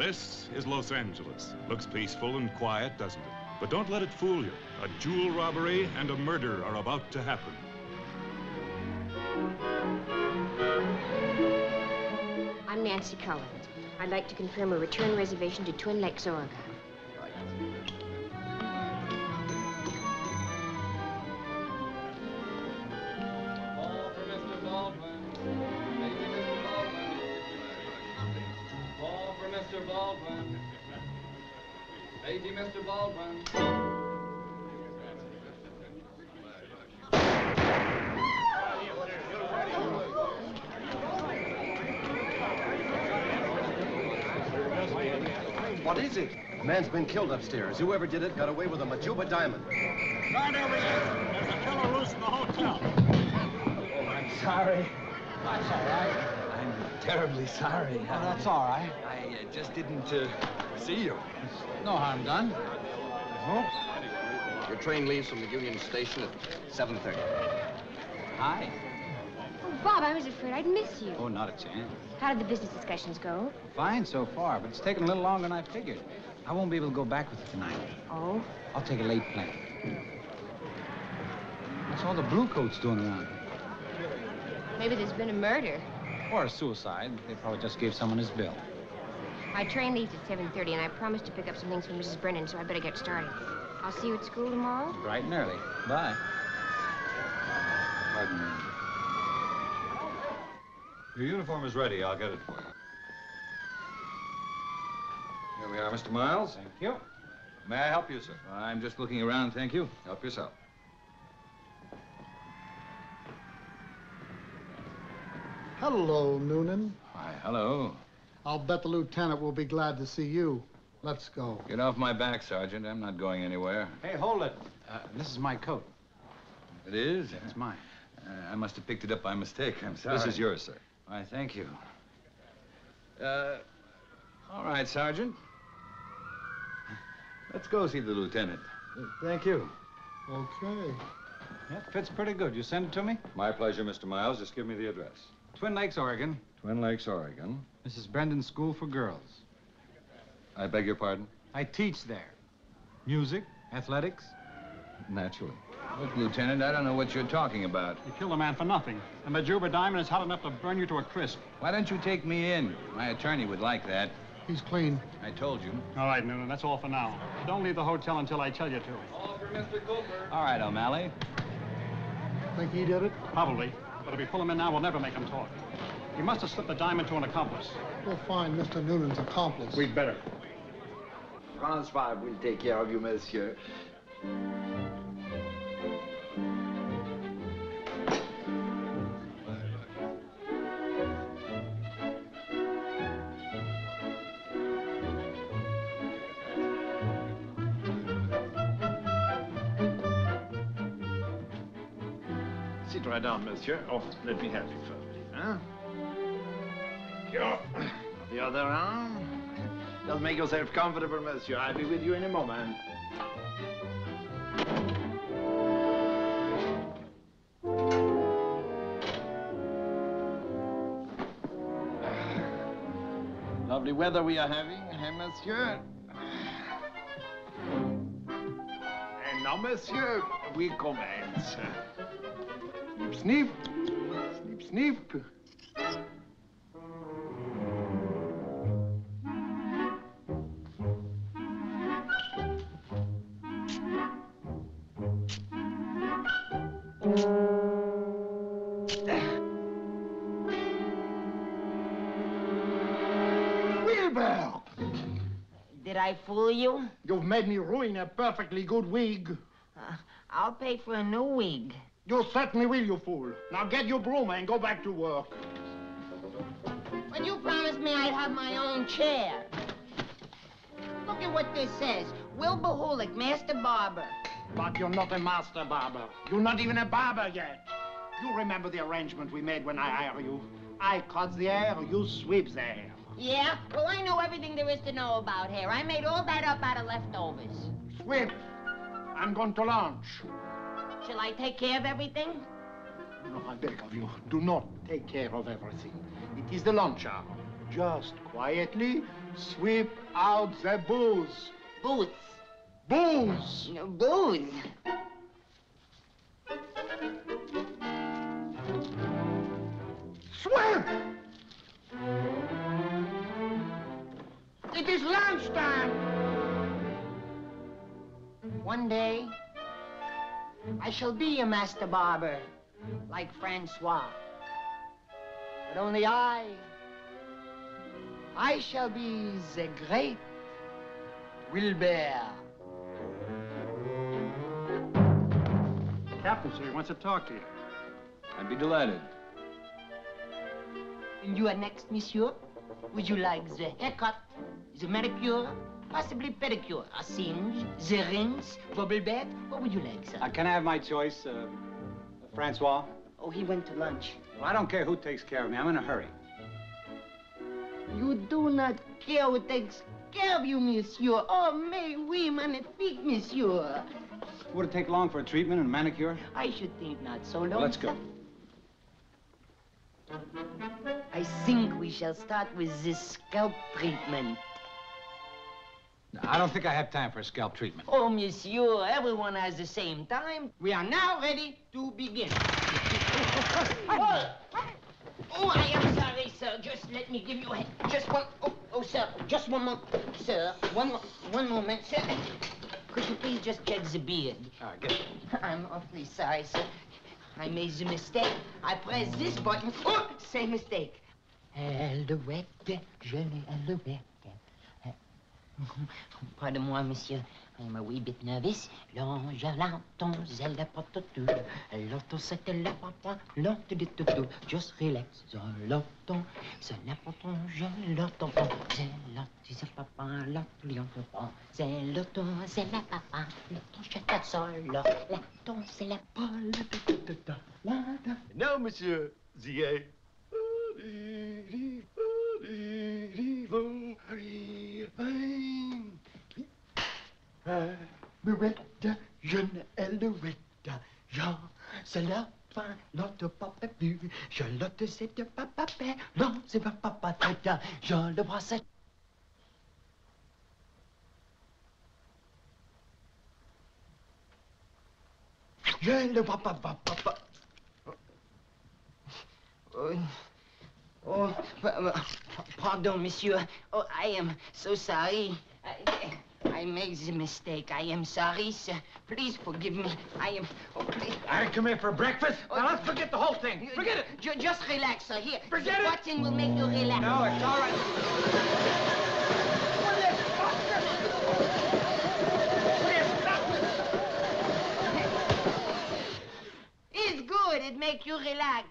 This is Los Angeles. Looks peaceful and quiet, doesn't it? But don't let it fool you. A jewel robbery and a murder are about to happen. I'm Nancy Cullen. I'd like to confirm a return reservation to Twin Lakes, Oregon. Mr. Baldwin. Lady, Mr. Baldwin. What is it? A man's been killed upstairs. Whoever did it got away with a Majuba diamond. Guard every exit. There's a killer loose in the hotel. Oh, I'm sorry. That's all right. I'm terribly sorry. Oh, that's all right. I just didn't see you. No harm done. Your train leaves from the Union Station at 7:30. Hi. Oh, Bob, I was afraid I'd miss you. Oh, not a chance. How did the business discussions go? Fine so far, but it's taken a little longer than I figured. I won't be able to go back with you tonight. Oh? I'll take a late plane. What's all the blue coats doing around? Maybe there's been a murder. Or a suicide. They probably just gave someone his bill. My train leaves at 7:30, and I promised to pick up some things from Mrs. Brennan, so I better get started. I'll see you at school tomorrow. Bright and early. Bye. Pardon me. Your uniform is ready. I'll get it for you. Here we are, Mr. Miles. Thank you. May I help you, sir? I'm just looking around, thank you. Help yourself. Hello, Noonan. Why, hello. I'll bet the lieutenant will be glad to see you. Let's go. Get off my back, Sergeant. I'm not going anywhere. Hey, hold it. This is my coat. It is? It's mine. I must have picked it up by mistake. I'm sorry. This is yours, sir. Why, thank you. All right, Sergeant. Let's go see the lieutenant. Thank you. Okay. Yeah, fits pretty good. You send it to me? My pleasure, Mr. Miles. Just give me the address. Twin Lakes, Oregon. Twin Lakes, Oregon. Mrs. Brendan's School for Girls. I beg your pardon? I teach there. Music, athletics. Naturally. Look, Lieutenant, I don't know what you're talking about. You killed a man for nothing. The Majuba diamond is hot enough to burn you to a crisp. Why don't you take me in? My attorney would like that. He's clean. I told you. All right, Noonan, that's all for now. Don't leave the hotel until I tell you to. All for Mr. Cooper. All right, O'Malley. Think he did it? Probably. But if we pull him in now, we'll never make him talk. He must have slipped the diamond to an accomplice. We'll find Mr. Noonan's accomplice. We'd better. Francois will take care of you, monsieur. Sit right down, monsieur. Oh, let me help you first. Huh? Thank you. The other arm. Just make yourself comfortable, monsieur. I'll be with you in a moment. Lovely weather we are having, eh, monsieur? And now, monsieur, we commence. Snip, snip. Snip, snip. Wilbur! Did I fool you? You've made me ruin a perfectly good wig. I'll pay for a new wig. You certainly will, you fool. Now get your broom and go back to work. But you promised me I'd have my own chair. Look at what this says. Wilbur Hulick, Master Barber. But you're not a master barber. You're not even a barber yet. You remember the arrangement we made when I hire you? I cut the hair, you sweep the hair. Yeah? Well, I know everything there is to know about hair. I made all that up out of leftovers. Sweep. I'm going to lunch. Shall I take care of everything? No, I beg of you, do not take care of everything. It is the lunch hour. Just quietly sweep out the booze. Boots. Booze! No, booze. Sweep! It is lunchtime. One day, I shall be a master barber, like Francois. But only I shall be the great Wilbert. Captain, sir, he wants to talk to you. I'd be delighted. And you are next, monsieur? Would you like the haircut, the manicure, possibly pedicure, a singe, the rings, bubble bath? What would you like, sir? Can I have my choice, Francois? Oh, he went to lunch. Well, I don't care who takes care of me. I'm in a hurry. You do not care who takes care of you, monsieur. Oh, mais oui, magnifique, monsieur. Would it take long for a treatment and manicure? I should think not so long. Well, let's go. I think we shall start with this scalp treatment. I don't think I have time for a scalp treatment. Oh, monsieur, everyone has the same time. We are now ready to begin. Oh, I am sorry, sir. Just let me give you a hand. Just one. Oh, sir. Just one moment, sir. One moment, sir. Could you please just check the beard? All right, get it. I'm awfully sorry, sir. I made the mistake. I pressed this button. Oh, same mistake. Alouette, jolie alouette. Pardon-moi, monsieur. I'm a wee bit nervous. L'ange à l'enton, elle a pas tout. L'auto, c'était la papa, l'auto du tout. Just relax. L'auto, c'est la papa, je l'auto. C'est l'auto, c'est papa, l'auto, l'auto. C'est l'auto, c'est la papa, l'auto, je t'aide seul. L'auto, c'est la pole. No, monsieur. The Alouette, jeune alouette, Jean, c'est la fin, l'autre papa vu, je l'autre c'est de papa père, non, c'est pas papa tata, Jean le bras c'est... Je le vois papa. Pardon, monsieur. Oh, I am so sorry. I made the mistake. I am sorry, sir. Please forgive me. I am... Oh, please. I come here for breakfast? Now, let's forget the whole thing. Forget it. Just relax, sir. Here. Forget the it. button will make you relax. No, it's all right. It's good. It make you relax.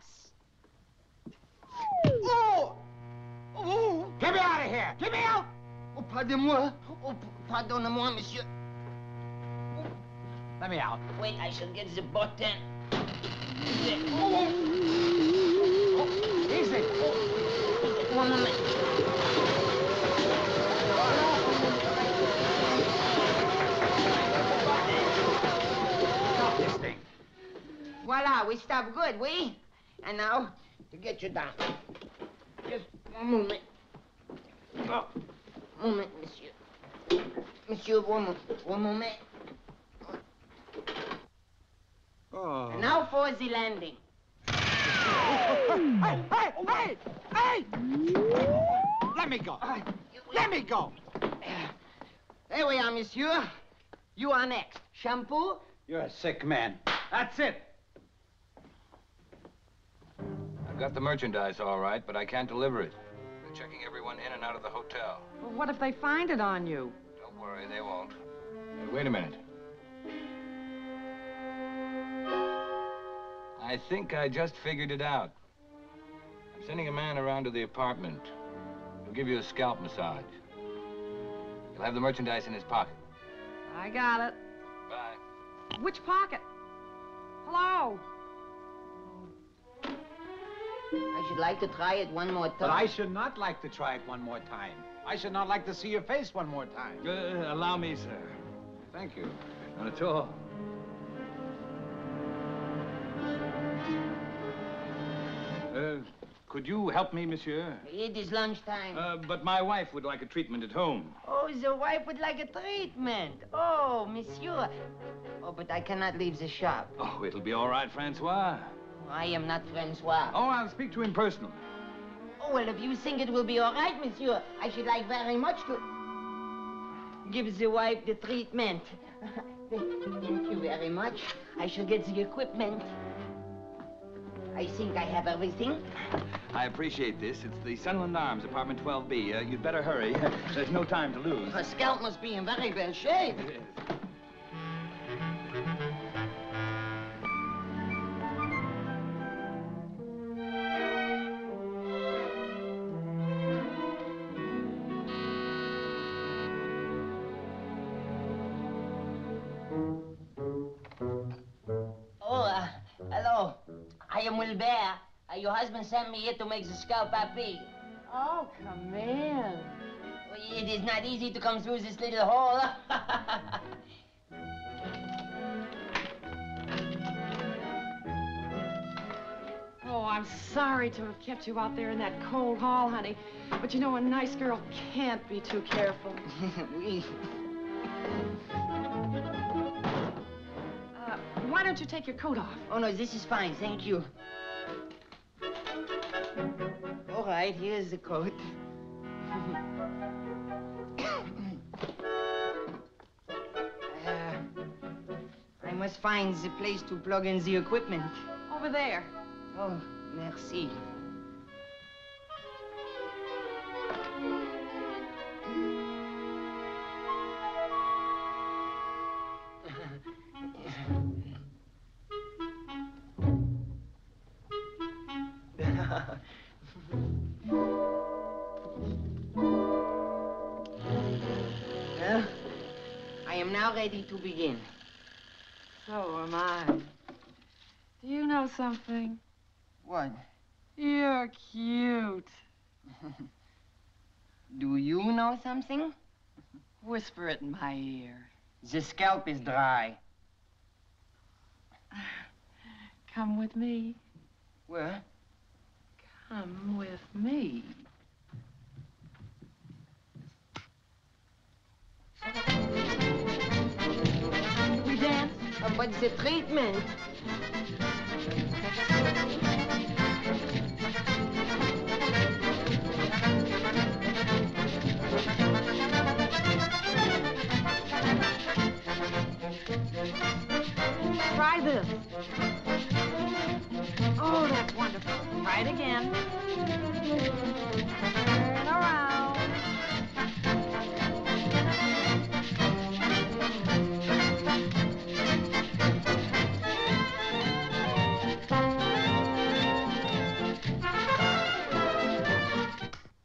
Oh! Oh! Get me out of here. Get me out. Oh, pardonnez-moi. Oh, pardonnez-moi, monsieur. Let me out. Wait, I shall get the button. Easy. One moment. Stop this thing. Voila, we stop good, we? And now, to get you down. Just one moment. Oh, moment, monsieur. Monsieur, one moment. Oh. And now for the landing. Hey! Let me go. Let me go. There we are, monsieur. You are next. Shampoo? You're a sick man. That's it. I've got the merchandise all right, but I can't deliver it. They're checking everyone in and out of the hotel. Well, what if they find it on you? Don't worry, they won't. Hey, wait a minute. I think I just figured it out. I'm sending a man around to the apartment. He'll give you a scalp massage. He'll have the merchandise in his pocket. I got it. Bye. Which pocket? Hello? I should like to try it one more time. But I should not like to try it one more time. I should not like to see your face one more time. Allow me, sir. Thank you. Not at all. Could you help me, monsieur? It is lunchtime. But my wife would like a treatment at home. Oh, the wife would like a treatment. Oh, monsieur. Oh, but I cannot leave the shop. Oh, it'll be all right, Francois. I am not Francois. Oh, I'll speak to him personally. Oh, well, if you think it will be all right, monsieur, I should like very much to give the wife the treatment. Thank you very much. I shall get the equipment. I think I have everything. I appreciate this. It's the Sunland Arms, apartment 12B. You'd better hurry. There's no time to lose. The scalp must be in very bad shape. Hello. I am Wilbert. Your husband sent me here to make the scalp happy. Oh, come in. It is not easy to come through this little hole. Oh, I'm sorry to have kept you out there in that cold hall, honey. But you know, a nice girl can't be too careful. Why don't you take your coat off? Oh, no, this is fine, thank you. All right, here's the coat. I must find the place to plug in the equipment. Over there. Oh, merci. Well, I am now ready to begin. So am I. Do you know something? What? You're cute. Do you know something? Whisper it in my ear. The scalp is dry. Come with me. Where? Come with me. We dance? But the treatment. Try this. Oh, that's wonderful. Try it again. Turn around.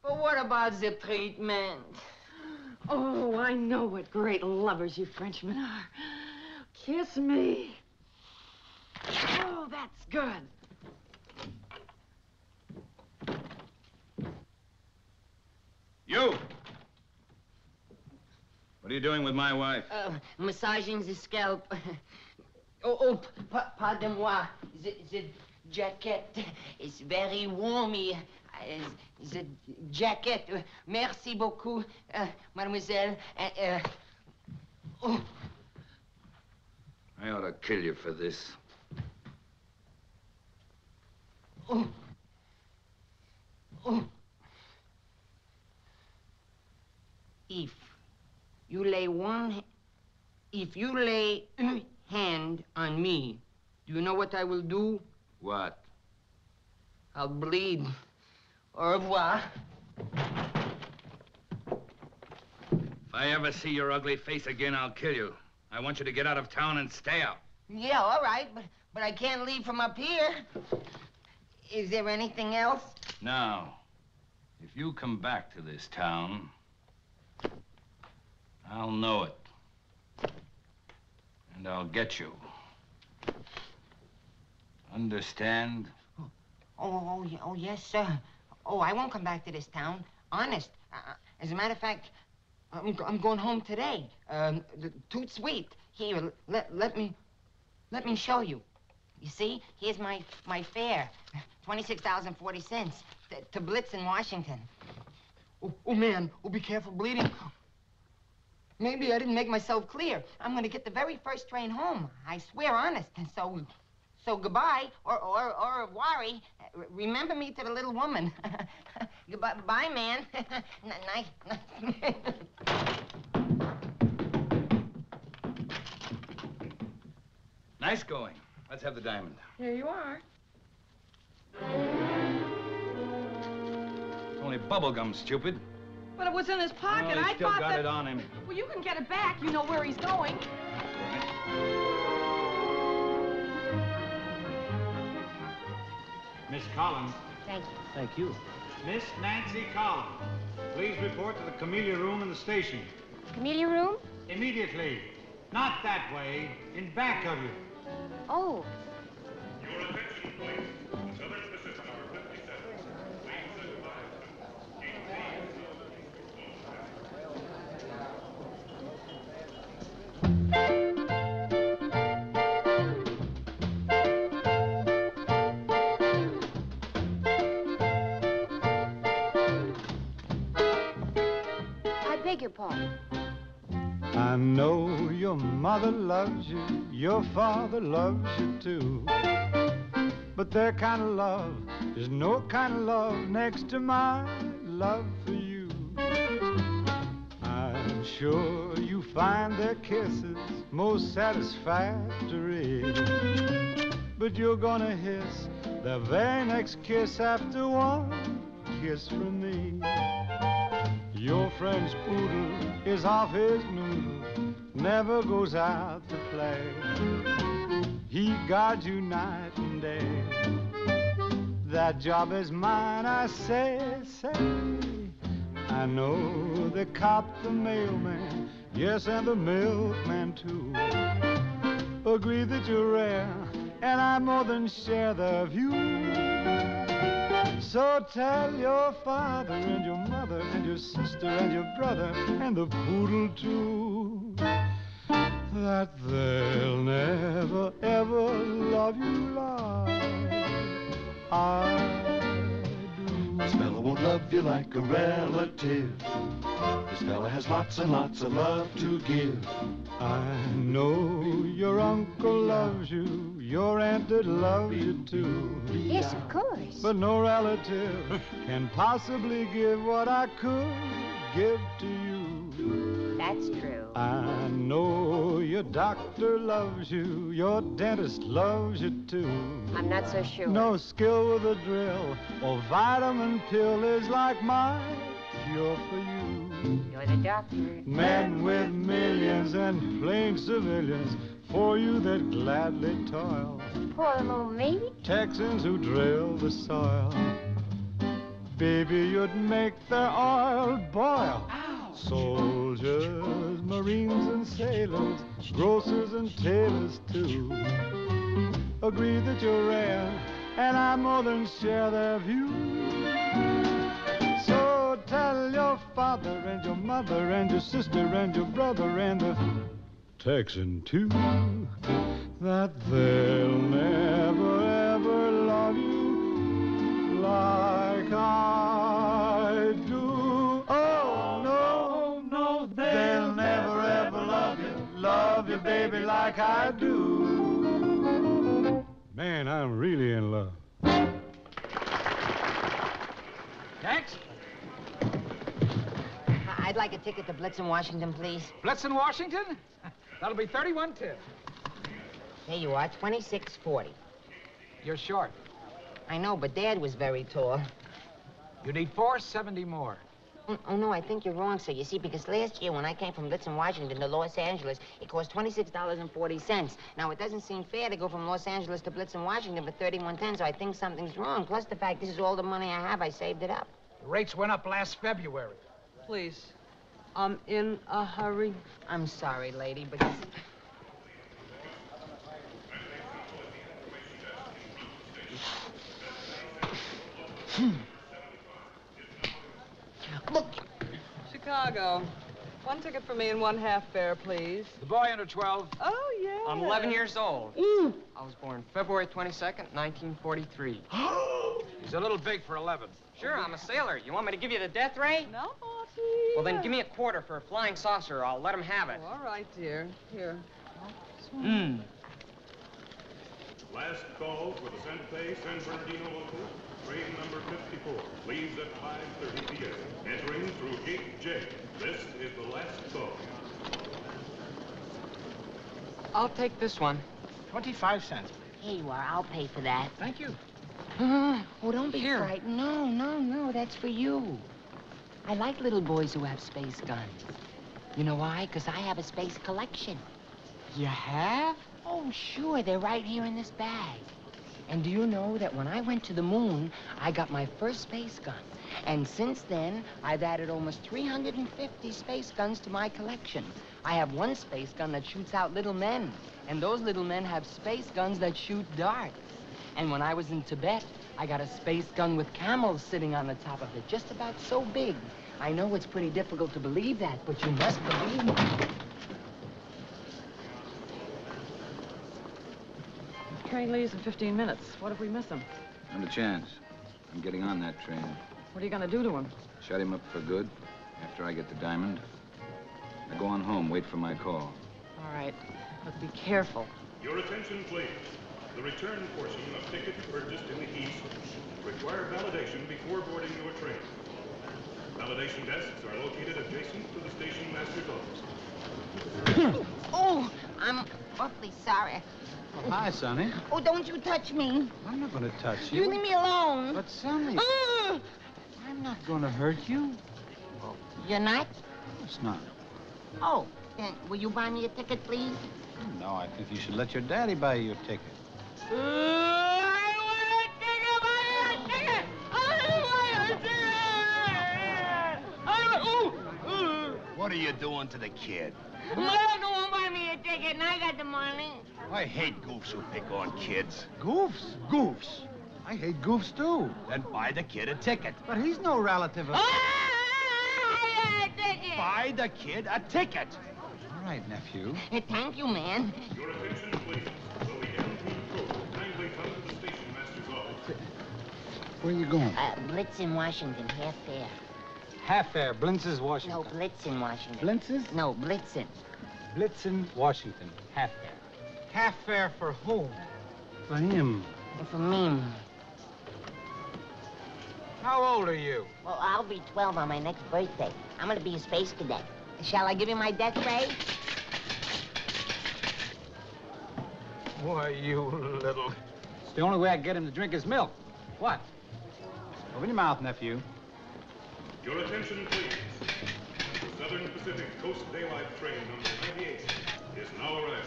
But what about the treatment? Oh, I know what great lovers you Frenchmen are. Kiss me. Oh, that's good. You! What are you doing with my wife? Massaging the scalp. Pardon-moi. The jacket is very warmy. The jacket. Merci beaucoup, mademoiselle. Oh. I ought to kill you for this. Oh. Oh. If you lay a hand on me, do you know what I will do? What? I'll bleed. Au revoir. If I ever see your ugly face again, I'll kill you. I want you to get out of town and stay out. Yeah, all right, but I can't leave from up here. Is there anything else? Now, if you come back to this town, I'll know it. And I'll get you. Understand? Oh, yes, sir. Oh, I won't come back to this town. Honest. As a matter of fact, I'm going home today. Tout sweet. Here, let me show you. You see, here's my fare, $26.40 to Blitz in Washington. Oh, man. Oh, be careful bleeding. Maybe I didn't make myself clear. I'm gonna get the very first train home. I swear, honest. And so goodbye, or worry. Remember me to the little woman. Goodbye, bye, man. Nice. Nice going. Let's have the diamond. Here you are. It's only bubble gum, stupid. But it was in his pocket. Well, he I still thought got that... it on him. Well, you can get it back. You know where he's going. Miss Collins. Thank you. Thank you. Miss Nancy Collins. Please report to the Camellia Room in the station. Camellia Room? Immediately. Not that way. In back of you. Oh. Your attention, please. Southern Pacific number 57. Please advise. I beg your pardon. I know your mother loves you, your father loves you too. But their kind of love is no kind of love next to my love for you. I'm sure you find their kisses most satisfactory. But you're gonna hiss the very next kiss after one kiss from me. Your friend's poodle is off his noodle, never goes out to play. He guards you night and day. That job is mine, I say. I know the cop, the mailman, yes, and the milkman too, agree that you're rare, and I more than share their view. So tell your father and your mother and your sister and your brother and the poodle too that they'll never ever love you like I do. This fella won't love you like a relative. This fella has lots and lots of love to give. I know your uncle loves you, your aunt did love you too. Yes, of course. But no relative can possibly give what I could give to you. That's true. I know your doctor loves you, your dentist loves you too. I'm not so sure. No skill with a drill or vitamin pill is like my cure for you. You're the doctor. Men with millions and plain civilians for you that gladly toil. Poor little me. Texans who drill the soil. Baby, you'd make their oil boil. Ow. Soldiers, Marines and sailors, grocers and tailors too, agree that you're rare, and I more than share their view. So tell your father and your mother and your sister and your brother and the Texan too that they'll never ever love you like I do. Oh no, they'll never ever love you baby like I do. Man, I'm really in love. Next. I'd like a ticket to Blitz in Washington, please. Blitz in Washington? That'll be 31 tip. Here you are, $26.40. You're short. I know, but Dad was very tall. You need $4.70 more. Oh, no, I think you're wrong, sir. You see, because last year when I came from Blitz in Washington to Los Angeles, it cost $26.40. Now, it doesn't seem fair to go from Los Angeles to Blitz in Washington for $31.10, so I think something's wrong. Plus the fact this is all the money I have. I saved it up. The rates went up last February. Please. I'm in a hurry. I'm sorry, lady, but... Chicago. One ticket for me and one half fare, please. The boy under 12. Oh, yeah. I'm 11 years old. I was born February 22nd, 1943. He's a little big for 11. Sure, I'm a sailor. You want me to give you the death ray? No, Marty. Well, then give me a quarter for a flying saucer. I'll let him have it. Oh, all right, dear. Here. Last call for the Santa Fe San Bernardino local. Train number 54 leaves at 5:30 p.m. Entering through Gate J. This is the last call. I'll take this one. 25 cents. Here you are. I'll pay for that. Thank you. Oh, don't be frightened. No. That's for you. I like little boys who have space guns. You know why? Because I have a space collection. You have? Oh, sure. They're right here in this bag. And do you know that when I went to the moon, I got my first space gun? And since then, I've added almost 350 space guns to my collection. I have one space gun that shoots out little men. And those little men have space guns that shoot darts. And when I was in Tibet, I got a space gun with camels sitting on the top of it, just about so big. I know it's pretty difficult to believe that, but you must believe me. Train leaves in 15 minutes. What if we miss him? Not a chance. I'm getting on that train. What are you going to do to him? Shut him up for good after I get the diamond. I go on home, wait for my call. All right. But be careful. Your attention, please. The return portion of tickets purchased in the East require validation before boarding your train. Validation desks are located adjacent to the station master's office. Oh, I'm awfully sorry. Oh, hi, Sonny. Oh, don't you touch me. I'm not going to touch you. You leave me alone. But, Sonny, I'm not going to hurt you. You're not? Of course not. Oh, then will you buy me a ticket, please? No, I think you should let your daddy buy you a ticket. What are you doing to the kid? Mother won't buy me a ticket, and I got the money. I hate goofs who pick on kids. Goofs? Goofs. I hate goofs, too. Then buy the kid a ticket. But he's no relative of... Buy the kid a ticket. All right, nephew. Thank you, man. Your attention, please. Will we end control? Kindly come to the station master's office. Where are you going? Blitz in Washington, half fare. Half fare, Blintz's, Washington. No, Blitz in Washington. Blintz's? No, Blitzen. Blitzen, Washington. Half fare. Half fare for whom? For him. For me. How old are you? Well, I'll be 12 on my next birthday. I'm going to be a space cadet. Shall I give you my death ray? Why, you little... It's the only way I can get him to drink his milk. What? Open your mouth, nephew. Your attention, please. The Southern Pacific Coast Daylight Train number 98 is now arriving.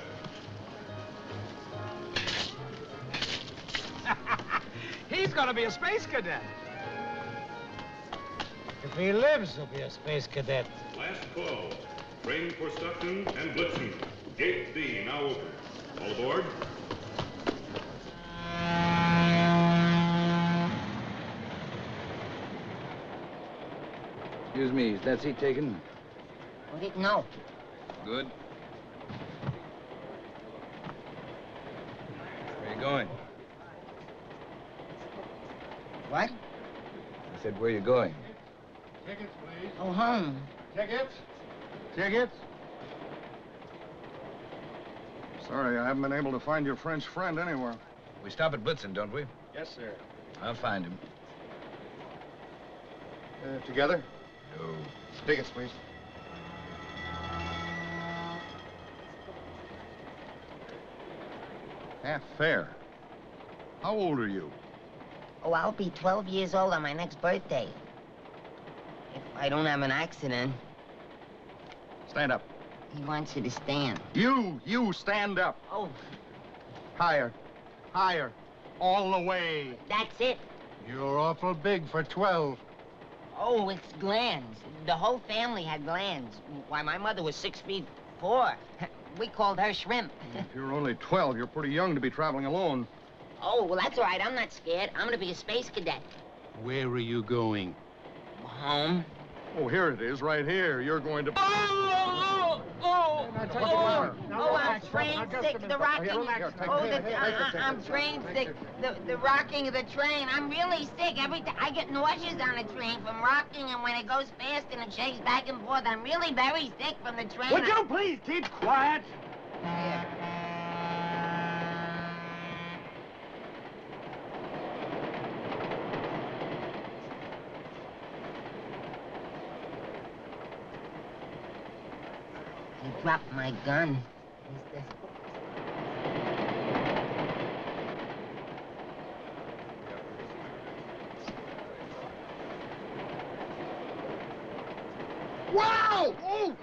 He's gonna be a space cadet. If he lives, he'll be a space cadet. Last call. Train for Stockton and Blitzen. Gate D now open. All aboard. Excuse me, is that seat taken? No. Good. Where are you going? What? I said, where are you going? Tickets, please. Oh, home. Tickets? Tickets? Sorry, I haven't been able to find your French friend anywhere. We stop at Blitzen, don't we? Yes, sir. I'll find him. Together? No. Tickets, please. Half fare. How old are you? Oh, I'll be 12 years old on my next birthday. If I don't have an accident. Stand up. He wants you to stand. You stand up. Oh. Higher. Higher. All the way. That's it. You're awful big for 12. Oh, it's glands. The whole family had glands. Why, my mother was 6'4". We called her Shrimp. If you're only 12, you're pretty young to be traveling alone. Oh, well, that's all right. I'm not scared. I'm going to be a space cadet. Where are you going? Home. Oh, here it is, right here. You're going to... Oh! I'm train sick. The rocking. I'm train sick. The rocking of the train. I'm really sick. Every time I get nauseous on a train from rocking, and when it goes fast and it shakes back and forth, I'm really very sick from the train. Would you please keep quiet? I dropped my gun. Wow! Oh!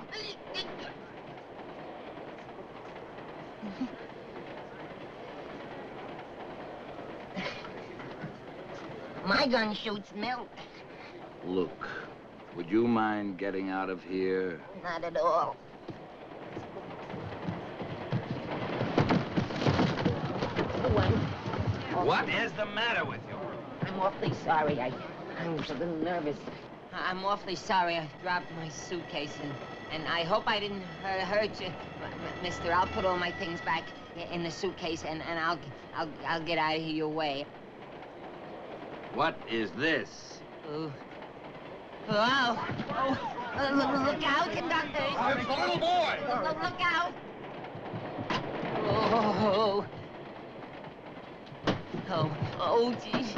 My gun shoots milk. Look, would you mind getting out of here? Not at all. What is the matter with you? I'm awfully sorry. I was a little nervous. I'm awfully sorry. I dropped my suitcase, and I hope I didn't hurt you, mister. I'll put all my things back in the suitcase, and I'll get out of your way. What is this? Oh, look out, conductor. It's the little boy. Look out. Oh, geez.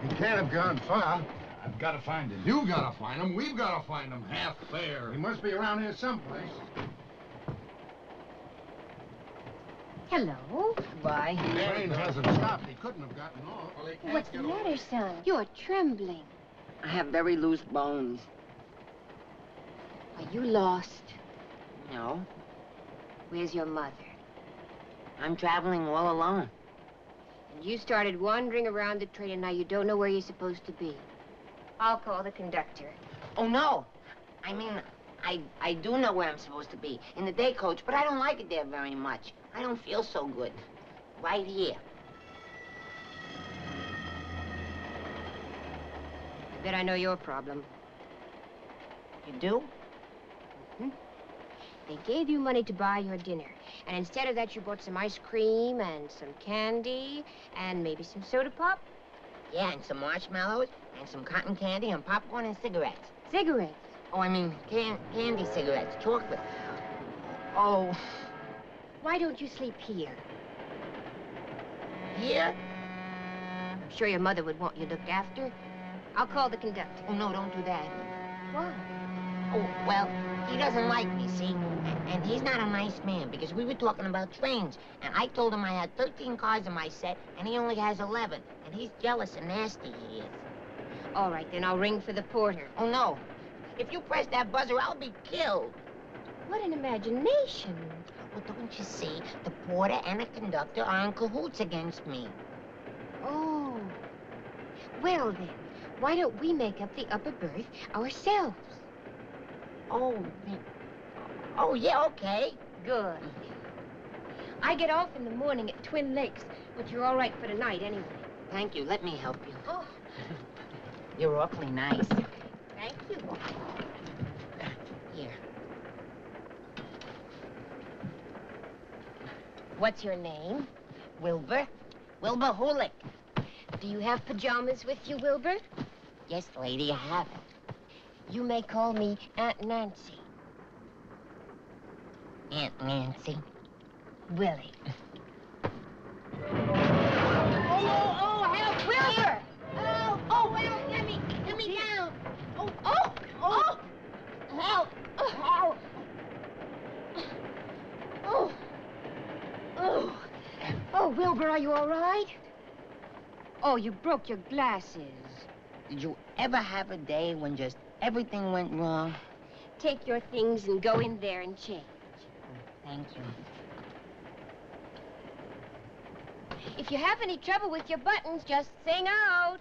He can't have gone far. I've got to find him. You gotta find him. We've gotta find him. Half fair. He must be around here someplace. Hello. Bye. The train hasn't stopped. He couldn't have gotten off. What's the matter, son? You're trembling. I have very loose bones. Are you lost? No, Where's your mother? I'm traveling all alone. And you started wandering around the train, and now you don't know where you're supposed to be. I'll call the conductor. Oh, no. I mean, I do know where I'm supposed to be, in the day coach, but I don't like it there very much. I don't feel so good. Right here. I bet I know your problem. You do? Mm-hmm. They gave you money to buy your dinner, and instead of that, you bought some ice cream and some candy and maybe some soda pop. Yeah, and some marshmallows and some cotton candy and popcorn and cigarettes. Cigarettes? Oh, I mean, candy cigarettes, chocolate. Oh. Why don't you sleep here? Here? I'm sure your mother would want you looked after. I'll call the conductor. Oh, no, don't do that. Why? Oh, well, he doesn't like me, see? And he's not a nice man, because we were talking about trains, and I told him I had 13 cars in my set, and he only has 11. And he's jealous and nasty, he is. All right, then I'll ring for the porter. Oh, no. If you press that buzzer, I'll be killed. What an imagination. Well, don't you see? The porter and the conductor are in cahoots against me. Oh. Well, then, why don't we make up the upper berth ourselves? Oh, yeah, okay. Good. I get off in the morning at Twin Lakes, but you're all right for tonight anyway. Thank you. Let me help you. Oh. You're awfully nice. Thank you. Here. What's your name? Wilbur. Wilbur Hulick. Do you have pajamas with you, Wilbur? Yes, lady, I have it. You may call me Aunt Nancy. Aunt Nancy. Willie. Oh, help, Wilbur! Oh, Will, get me down. Oh, help, help. Oh, Wilbur, are you all right? Oh, you broke your glasses. Did you ever have a day when just everything went wrong? Take your things and go in there and change. Thank you. If you have any trouble with your buttons, just sing out.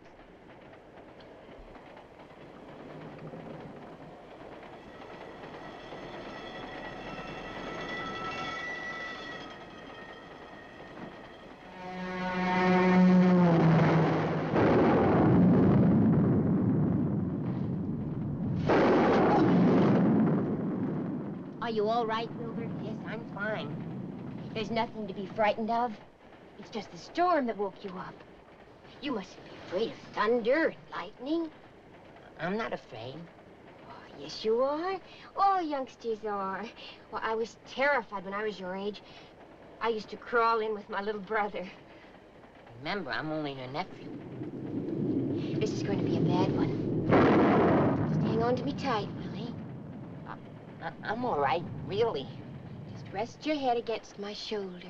you all right, Wilbur? Yes, I'm fine. There's nothing to be frightened of. It's just the storm that woke you up. You mustn't be afraid of thunder and lightning. I'm not afraid. Oh, yes, you are. All youngsters are. Well, I was terrified when I was your age. I used to crawl in with my little brother. Remember, I'm only your nephew. This is going to be a bad one. Just hang on to me tight, Willie. I'm all right, really. Just rest your head against my shoulder.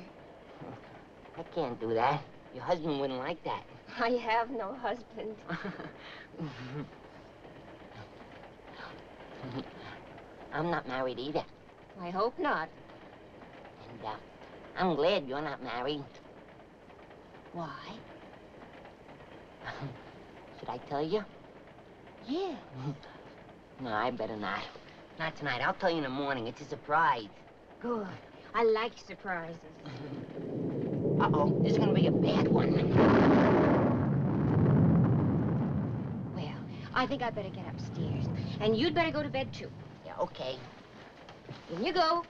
I can't do that. Your husband wouldn't like that. I have no husband. I'm not married either. I hope not. And I'm glad you're not married. Why? Should I tell you? Yeah. No, I better not. Not tonight. I'll tell you in the morning. It's a surprise. Good. I like surprises. Uh-oh. This is going to be a bad one. Well, I think I better get upstairs. And you'd better go to bed, too. Yeah, okay. In you go.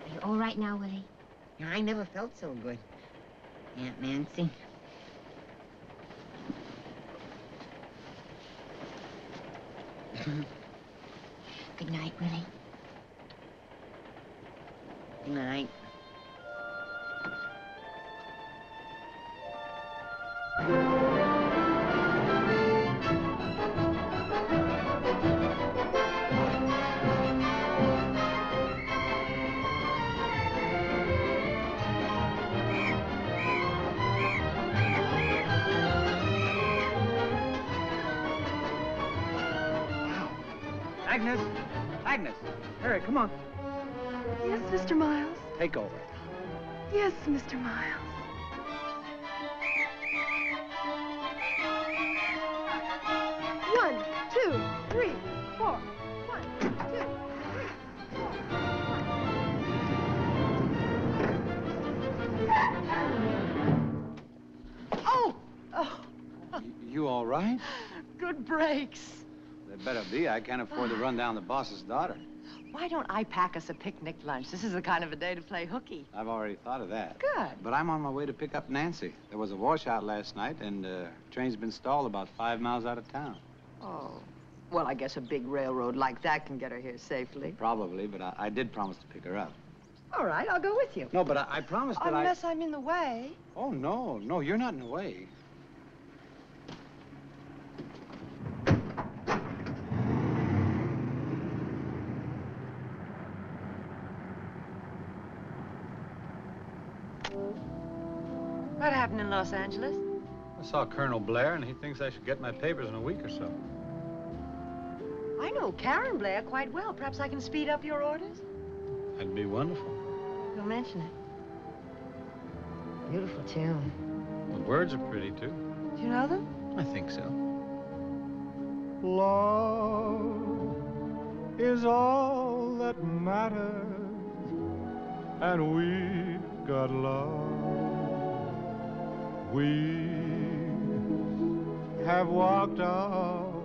Are you all right now, Willie? I never felt so good, Aunt Nancy. Good night, Willie. Good night. Agnes! Agnes! Hurry, come on. Yes, Mr. Miles? Take over. Yes, Mr. Miles. One, two, three, four. 1, 2, 3, 4. Oh! Oh! You all right? Good breaks. They better be. I can't afford to run down the boss's daughter. Why don't I pack us a picnic lunch? This is the kind of a day to play hooky. I've already thought of that. Good. But I'm on my way to pick up Nancy. There was a washout last night, and train's been stalled about 5 miles out of town. Oh. Well, I guess a big railroad like that can get her here safely. Probably, but I did promise to pick her up. All right, I'll go with you. No, but I promised that Unless I'm in the way. Oh, no. No, you're not in the way. What happened in Los Angeles? I saw Colonel Blair, and he thinks I should get my papers in a week or so. I know Karen Blair quite well. Perhaps I can speed up your orders? That'd be wonderful. Don't mention it. Beautiful tune. The words are pretty, too. Do you know them? I think so. Love is all that matters, and we've got love. We have walked out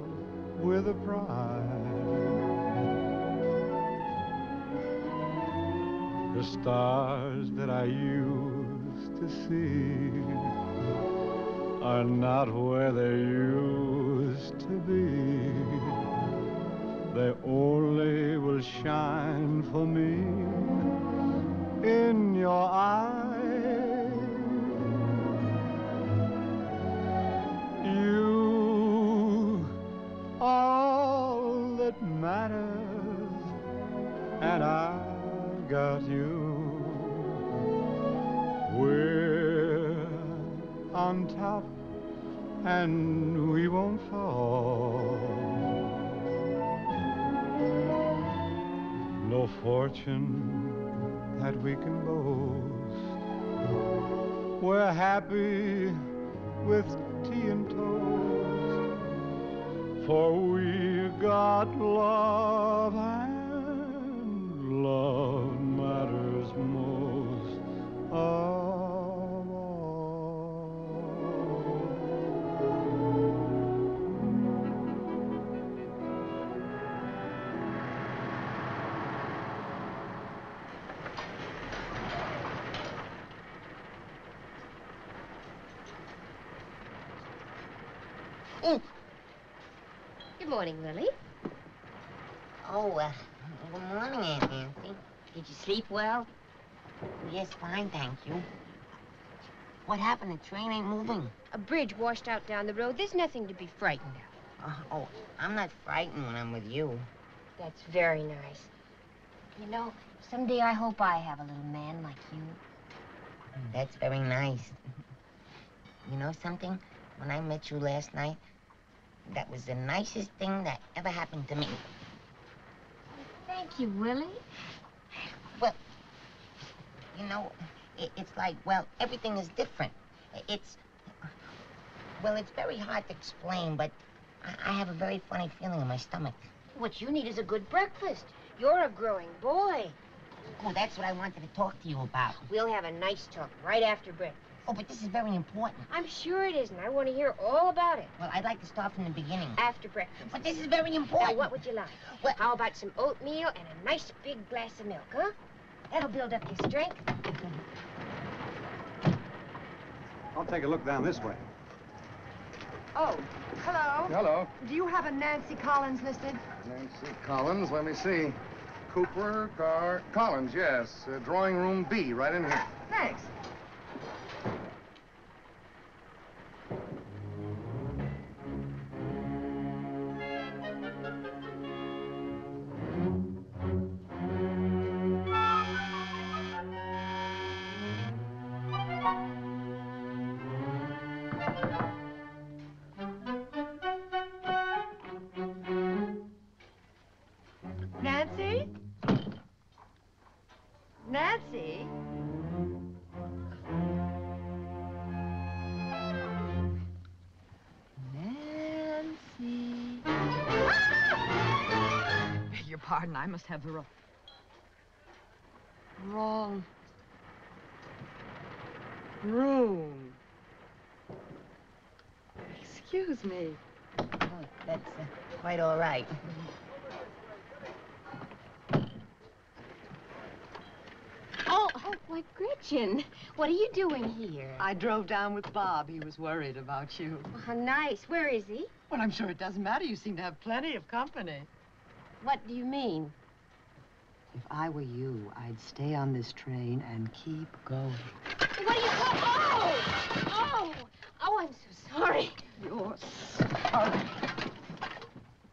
with a pride. The stars that I used to see are not where they used to be. They only will shine for me in your eyes. You are all that matters, and I've got you. We're on top, and we won't fall. No fortune that we can boast. We're happy with tea and toast, for we've got love, and love matters most of all. Oh. Good morning, Lily. Oh, good morning, Aunt Nancy. Did you sleep well? Yes, fine, thank you. What happened? The train ain't moving. A bridge washed out down the road. There's nothing to be frightened of. Oh, I'm not frightened when I'm with you. That's very nice. You know, someday I hope I have a little man like you. That's very nice. You know something? When I met you last night, that was the nicest thing that ever happened to me. Thank you, Willie. Well, you know, it's like, well, everything is different. Well, it's very hard to explain, but I have a very funny feeling in my stomach. What you need is a good breakfast. You're a growing boy. Oh, that's what I wanted to talk to you about. We'll have a nice talk right after breakfast. Oh, but this is very important. I'm sure it is, and I want to hear all about it. Well, I'd like to start from the beginning. After breakfast. But this is very important. Now, what would you like? Well, how about some oatmeal and a nice big glass of milk, huh? That'll build up your strength. I'll take a look down this way. Oh, hello. Hello. Do you have a Nancy Collins listed? Nancy Collins, let me see. Cooper, Collins, yes. Drawing room B, right in here. Thanks. Nancy? Nancy? Nancy? Beg your pardon, I must have the Wrong room. Excuse me. Oh, that's quite all right. Oh, why, Gretchen, what are you doing here? I drove down with Bob. He was worried about you. Oh, how nice. Where is he? Well, I'm sure it doesn't matter. You seem to have plenty of company. What do you mean? If I were you, I'd stay on this train and keep going. What are you... Oh! Oh, I'm so sorry. You're sorry.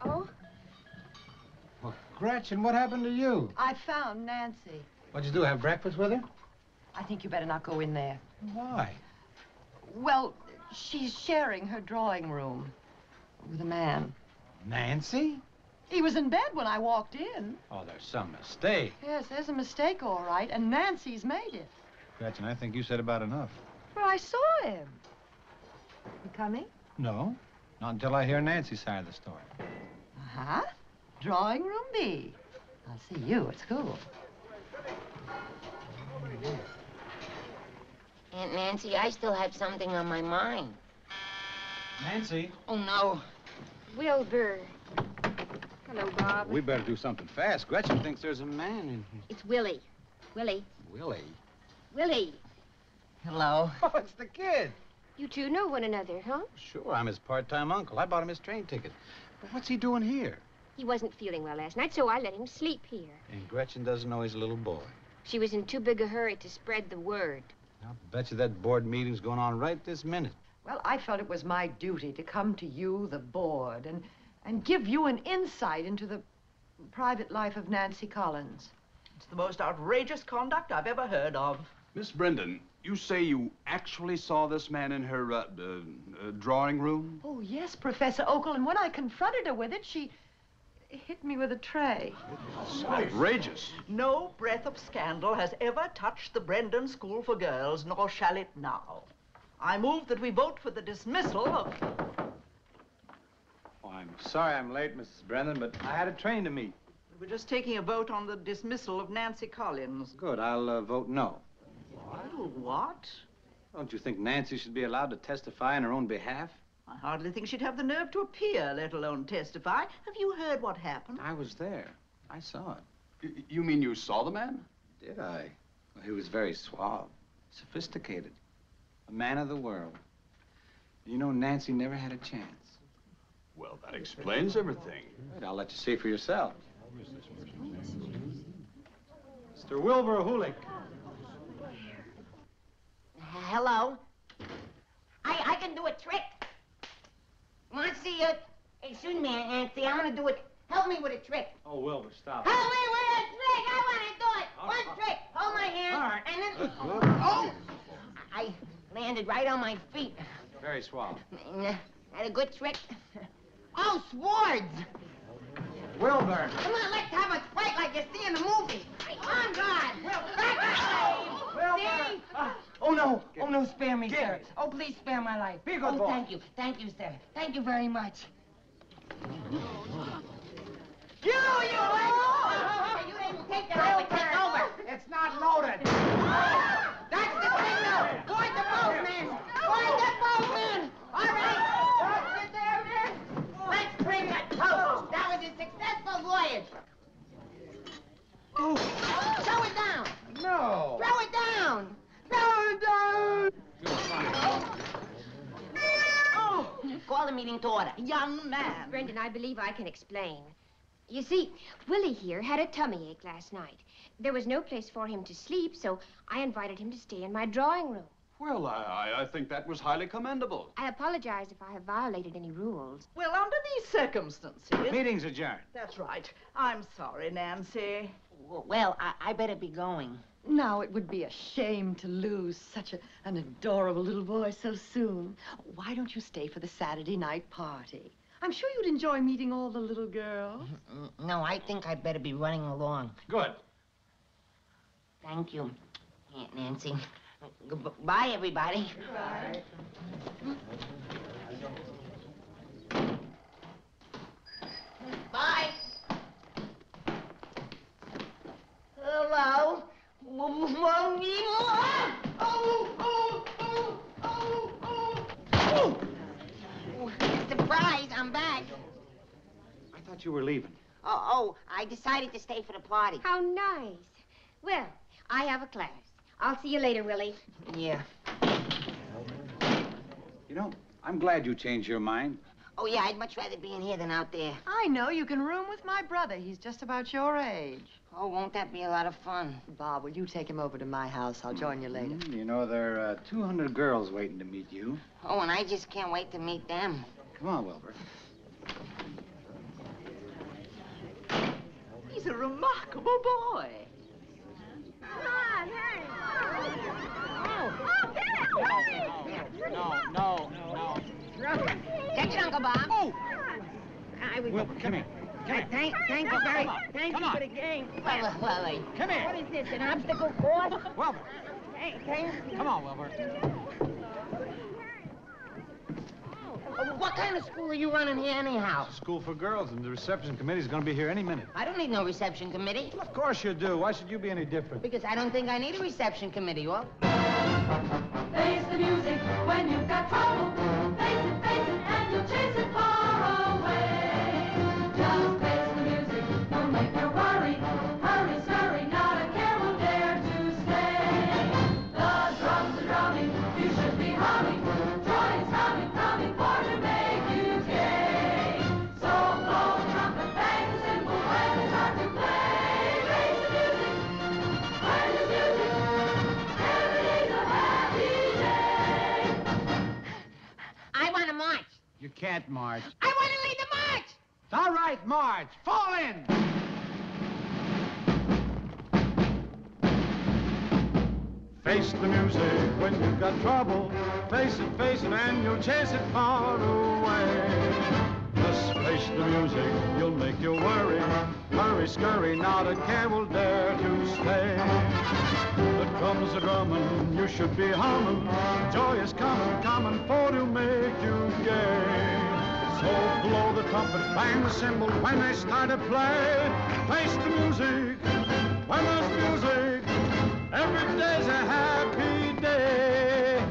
Oh? Well, Gretchen, what happened to you? I found Nancy. What'd you do, have breakfast with her? I think you better not go in there. Why? Well, she's sharing her drawing room with a man. Nancy? He was in bed when I walked in. Oh, there's some mistake. Yes, there's a mistake, all right, and Nancy's made it. Gretchen, I think you said about enough. Well, I saw him. You coming? No, not until I hear Nancy's side of the story. Uh-huh. Drawing room B. I'll see you at school. Aunt Nancy, I still have something on my mind. Nancy? Oh, no. Wilbur. Hello, Bob. We better do something fast. Gretchen thinks there's a man in here. It's Willie. Willie. Willie? Willie. Hello. Oh, it's the kid. You two know one another, huh? Sure, I'm his part-time uncle. I bought him his train ticket. But what's he doing here? He wasn't feeling well last night, so I let him sleep here. And Gretchen doesn't know he's a little boy. She was in too big a hurry to spread the word. I'll bet you that board meeting's going on right this minute. Well, I felt it was my duty to come to you, the board, and give you an insight into the private life of Nancy Collins. It's the most outrageous conduct I've ever heard of. Miss Brendan, you say you actually saw this man in her drawing room? Oh, yes, Professor Oakle, and when I confronted her with it, she hit me with a tray. It's outrageous. No breath of scandal has ever touched the Brendan School for Girls, nor shall it now. I move that we vote for the dismissal of... Oh, I'm sorry I'm late, Mrs. Brennan, but I had a train to meet. We're just taking a vote on the dismissal of Nancy Collins. Good, I'll vote no. What? Don't you think Nancy should be allowed to testify on her own behalf? I hardly think she'd have the nerve to appear, let alone testify. Have you heard what happened? I was there. I saw it. You mean you saw the man? Did I? Well, he was very suave, sophisticated, a man of the world. You know, Nancy never had a chance. Well, that explains everything. Right, I'll let you see for yourself. Mr. Wilbur Hulick. Hello? I can do a trick. Want to see it? Excuse me, Nancy, I want to do it. Help me with a trick. Oh, Wilbur, stop. Help me with a trick! I want to do it! One trick. Hold my hand. All right. And then... Oh! I landed right on my feet. Very suave. Had a good trick. Oh, swords! Wilbur! Come on, let's have a fight like you see in the movie. On guard! Back away! Oh, no. Oh, no, spare me, sir. Oh, please spare my life. Be a good boy. Thank you. Thank you, sir. Thank you very much. You didn't take that. I would take over. It's not loaded. That's the signal. Board the boat, men. Board the boat, men. All right. Sit there, men. Let's bring the toast. That was a successful voyage. Throw it down. No. Throw it down. Throw it down. Oh. Call the meeting to order. Young man. Brendan, I believe I can explain. You see, Willie here had a tummy ache last night. There was no place for him to sleep, so I invited him to stay in my drawing room. Well, I think that was highly commendable. I apologize if I have violated any rules. Well, under these circumstances... Meeting's adjourned. That's right. I'm sorry, Nancy. Well, I better be going. Now, it would be a shame to lose such an adorable little boy so soon. Why don't you stay for the Saturday night party? I'm sure you'd enjoy meeting all the little girls. No, I think I'd better be running along. Good. Thank you, Aunt Nancy. Goodbye, everybody. Goodbye. Bye. Hello. Surprise, I'm back. I thought you were leaving. Oh, I decided to stay for the party. How nice. Well, I have a class. I'll see you later, Willie. Yeah. You know, I'm glad you changed your mind. Oh, yeah, I'd much rather be in here than out there. I know. You can room with my brother. He's just about your age. Oh, won't that be a lot of fun? Bob, will you take him over to my house? I'll join you later. You know, there are 200 girls waiting to meet you. Oh, and I just can't wait to meet them. Come on, Wilbur. He's a remarkable boy. Come on, hey. No. Catch it, Uncle Bob. Oh! Wilbur, come here. Thank you very Thank you for the game. Well, come here. What is this, an obstacle course? Wilbur. Thanks. Come on, Wilbur. What kind of school are you running here anyhow? School for girls, and the reception committee's going to be here any minute. I don't need no reception committee. Of course you do. Why should you be any different? Because I don't think I need a reception committee, well. Face the music when you've got trouble. Face it, and you'll chase it far away. Just face the music, don't make no worry. Hurry, scurry, not a care will dare to stay. The drums are drumming, you should be humming. Joy is coming for to make you gay. So blow the trumpet, bang the cymbal when they start to play. Face the music, when the music, every day's a happy day. I want to march. You can't march. I want to lead the march. All right, march. Fall in. Face the music when you've got trouble. Face it, and you'll chase it far away. Just face the music, you'll make you worry. Hurry, scurry, not a care will dare to stay. The drums are drumming, you should be humming. Joy is coming for to make you gay. So blow the trumpet, bang the cymbal when they start to play. Face the music when there's music. Every day's a happy day.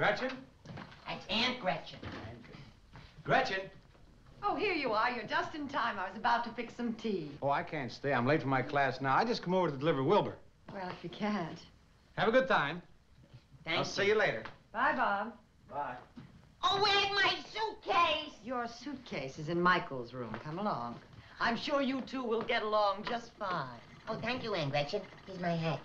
Gretchen? That's Aunt Gretchen. Gretchen? Oh, here you are. You're just in time. I was about to fix some tea. Oh, I can't stay. I'm late for my class now. I just come over to deliver Wilbur. Well, if you can't. Have a good time. I'll see you later. Bye, Bob. Bye. Oh, where's my suitcase? Your suitcase is in Michael's room. Come along. I'm sure you two will get along just fine. Oh, thank you, Aunt Gretchen. Here's my hat.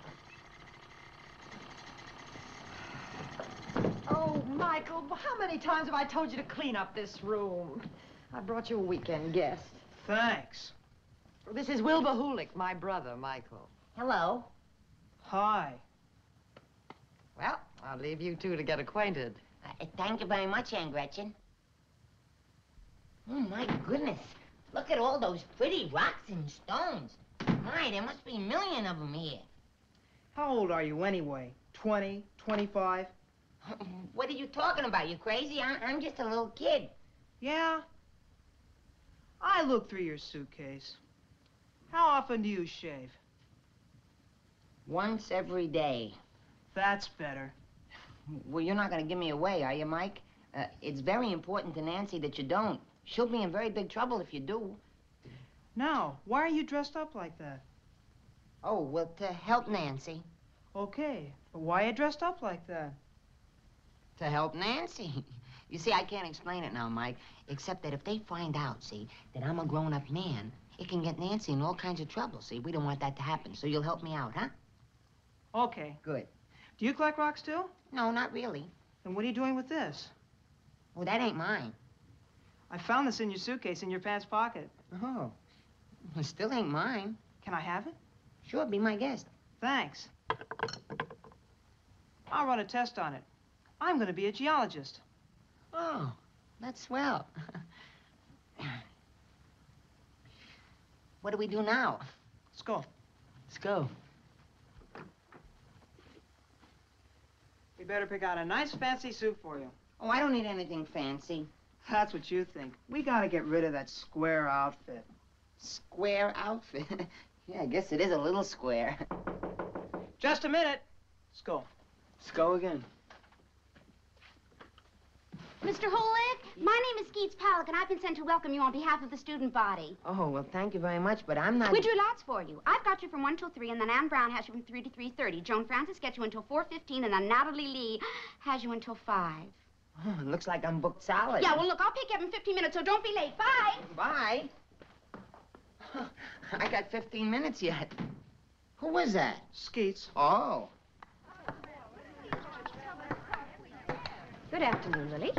Oh, Michael, how many times have I told you to clean up this room? I brought you a weekend guest. Thanks. This is Wilbur Hulick, my brother, Michael. Hello. Hi. Well, I'll leave you two to get acquainted. Thank you very much, Aunt Gretchen. Oh, my goodness. Look at all those pretty rocks and stones. My, there must be a million of them here. How old are you anyway? 20, 25? What are you talking about? You crazy? I'm just a little kid. Yeah? I looked through your suitcase. How often do you shave? Once every day. That's better. Well, you're not going to give me away, are you, Mike? It's very important to Nancy that you don't. She'll be in very big trouble if you do. Now, why are you dressed up like that? Oh, well, to help Nancy. Okay, but why are you dressed up like that? To help Nancy. You see, I can't explain it now, Mike, except that if they find out, see, that I'm a grown-up man, it can get Nancy in all kinds of trouble, see? We don't want that to happen, so you'll help me out, huh? Okay. Good. Do you collect rocks, too? No, not really. Then what are you doing with this? Well, that ain't mine. I found this in your suitcase in your pants pocket. Oh. It still ain't mine. Can I have it? Sure, be my guest. Thanks. I'll run a test on it. I'm going to be a geologist. Oh, that's swell. What do we do now? Let's go. Let's go. We better pick out a nice fancy suit for you. Oh, I don't need anything fancy. That's what you think. We got to get rid of that square outfit. Square outfit? Yeah, I guess it is a little square. Just a minute. Let's go. Let's go again. Mr. Hulick, my name is Skeets Pollock, and I've been sent to welcome you on behalf of the student body. Oh, well, thank you very much, but I'm not... We drew lots for you. I've got you from 1 till 3, and then Ann Brown has you from 3 to 3:30. Joan Francis gets you until 4:15, and then Natalie Lee has you until 5. Oh, it looks like I'm booked solid. Yeah, well, look, I'll pick you up in 15 minutes, so don't be late. Bye. Bye. I got 15 minutes yet. Who was that? Skeets. Oh. Good afternoon, Lily.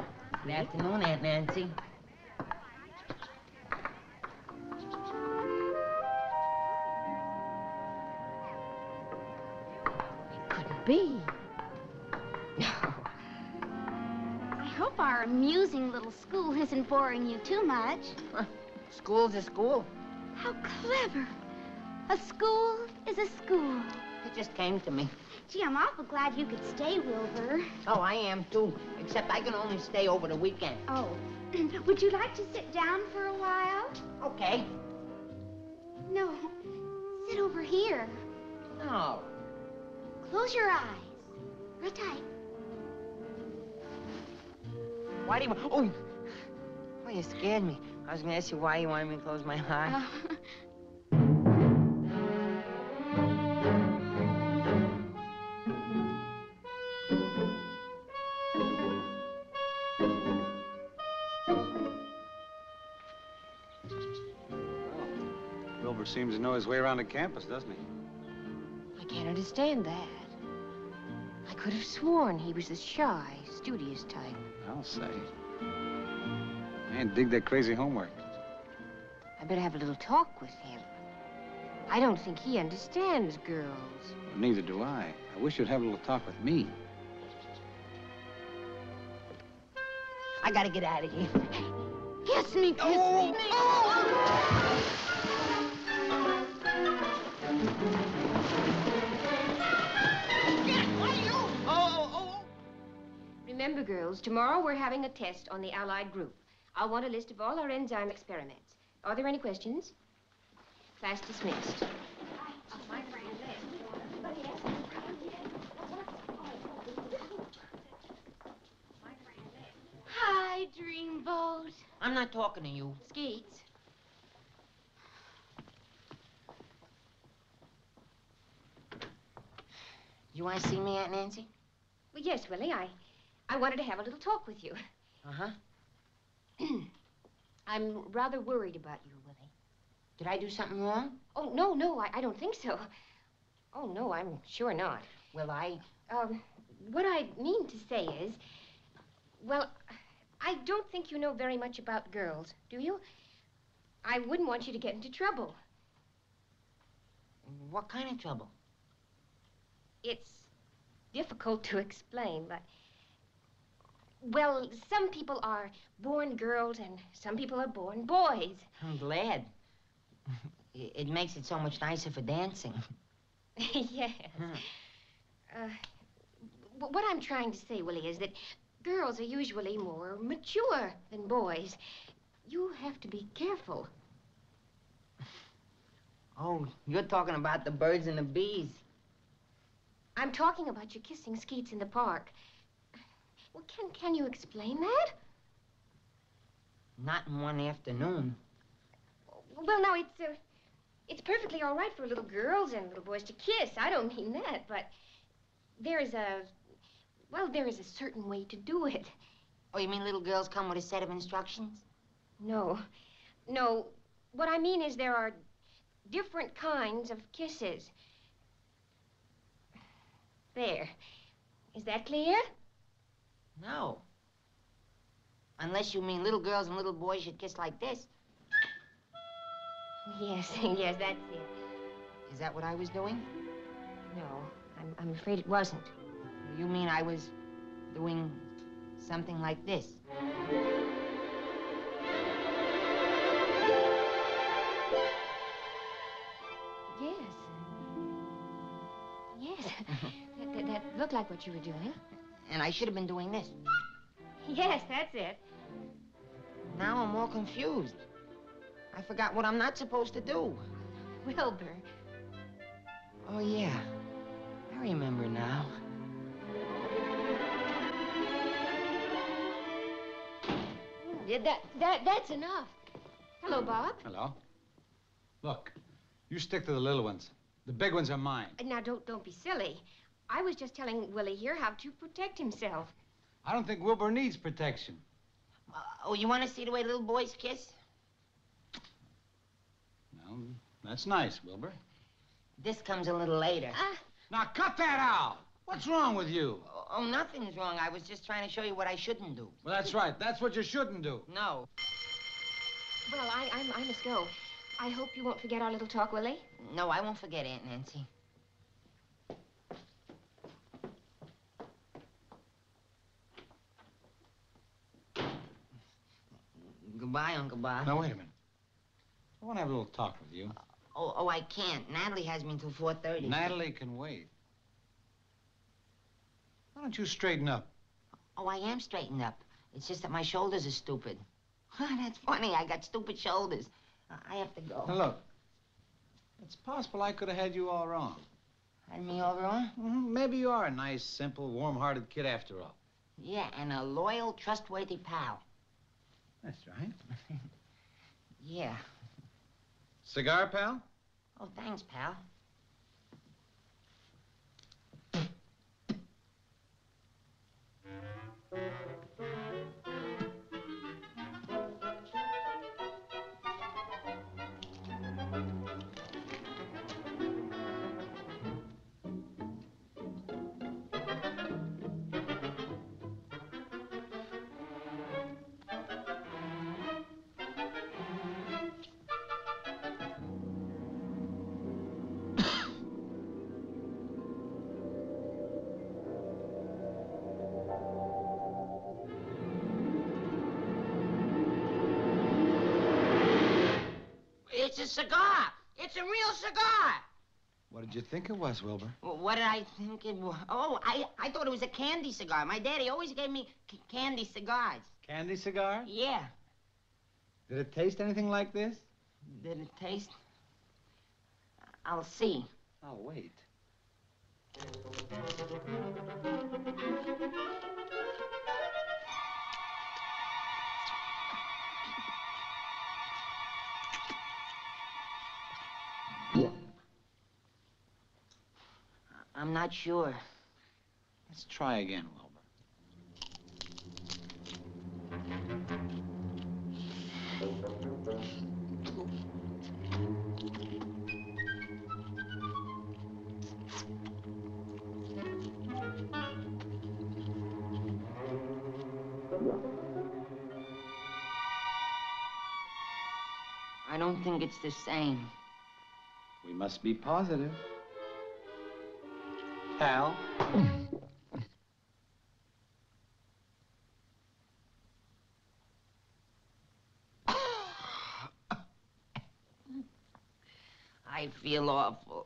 Good afternoon, Aunt Nancy. Couldn't be. I hope our amusing little school isn't boring you too much. School's a school. How clever. A school is a school. It just came to me. Gee, I'm awful glad you could stay, Wilbur. Oh, I am, too. Except I can only stay over the weekend. Oh. Would you like to sit down for a while? Okay. No. Sit over here. No. Close your eyes. Real tight. Why do you... Oh! Oh, you scared me. I was going to ask you why you wanted me to close my eyes. Wilbur seems to know his way around the campus, doesn't he? I can't understand that. I could have sworn he was the shy, studious type. I'll say. Man, dig that crazy homework. I better have a little talk with him. I don't think he understands girls. Well, neither do I. I wish you'd have a little talk with me. I gotta get out of here. Kiss me, kiss me. Remember, girls, tomorrow we're having a test on the Allied group. I'll want a list of all our enzyme experiments. Are there any questions? Class dismissed. Dreamboat. I'm not talking to you. Skeets. You want to see me, Aunt Nancy? Well, yes, Willie. I wanted to have a little talk with you. Uh-huh. I'm rather worried about you, Willie. Did I do something wrong? Oh, no, I don't think so. Oh, no, I'm sure not. Well, what I mean to say is, well, I don't think you know very much about girls, do you? I wouldn't want you to get into trouble. What kind of trouble? It's difficult to explain, but... Well, some people are born girls and some people are born boys. I'm glad. It makes it so much nicer for dancing. Yes. What I'm trying to say, Willie, is that girls are usually more mature than boys. You have to be careful. Oh, you're talking about the birds and the bees. I'm talking about your kissing Skeets in the park. Well, can you explain that? Not in one afternoon. Well, now, it's perfectly all right for little girls and little boys to kiss. I don't mean that, but there is a certain way to do it. Oh, you mean little girls come with a set of instructions? No. What I mean is there are different kinds of kisses. There. Is that clear? No. Unless you mean little girls and little boys should kiss like this. Yes, that's it. Is that what I was doing? No, I'm afraid it wasn't. You mean I was doing something like this? Yes. That looked like what you were doing. And I should have been doing this. Yes, that's it. Now I'm all confused. I forgot what I'm not supposed to do. Wilbur. Oh, yeah. I remember now. That's enough. Hello, Bob. Hello. Look, you stick to the little ones. The big ones are mine. Now, don't be silly. I was just telling Willie here how to protect himself. I don't think Wilbur needs protection. Oh, you want to see the way little boys kiss? Well, that's nice, Wilbur. This comes a little later. Now, cut that out! What's wrong with you? Oh, nothing's wrong. I was just trying to show you what I shouldn't do. Well, that's right. That's what you shouldn't do. No. Well, I must go. I hope you won't forget our little talk, Willie. No, I won't forget, Aunt Nancy. Goodbye, Uncle Bob. Now, wait a minute. I want to have a little talk with you. Oh, I can't. Natalie has me until 4:30. Natalie can wait. Why don't you straighten up? Oh, I am straightened up. It's just that my shoulders are stupid. That's funny. I got stupid shoulders. I have to go. Now, look. It's possible I could have had you all wrong. Had me all wrong? Maybe you are a nice, simple, warm-hearted kid after all. Yeah, and a loyal, trustworthy pal. That's right. Yeah. Cigar, pal? Oh, thanks, pal. It's a cigar. It's a real cigar. What did you think it was, Wilbur? Well, what did I think it was? Oh, I thought it was a candy cigar. My daddy always gave me candy cigars. Candy cigar? Yeah. Did it taste anything like this? Did it taste? I'll see. I'll wait. I'm not sure. Let's try again, Wilbur. I don't think it's the same. We must be positive. Hal? I feel awful.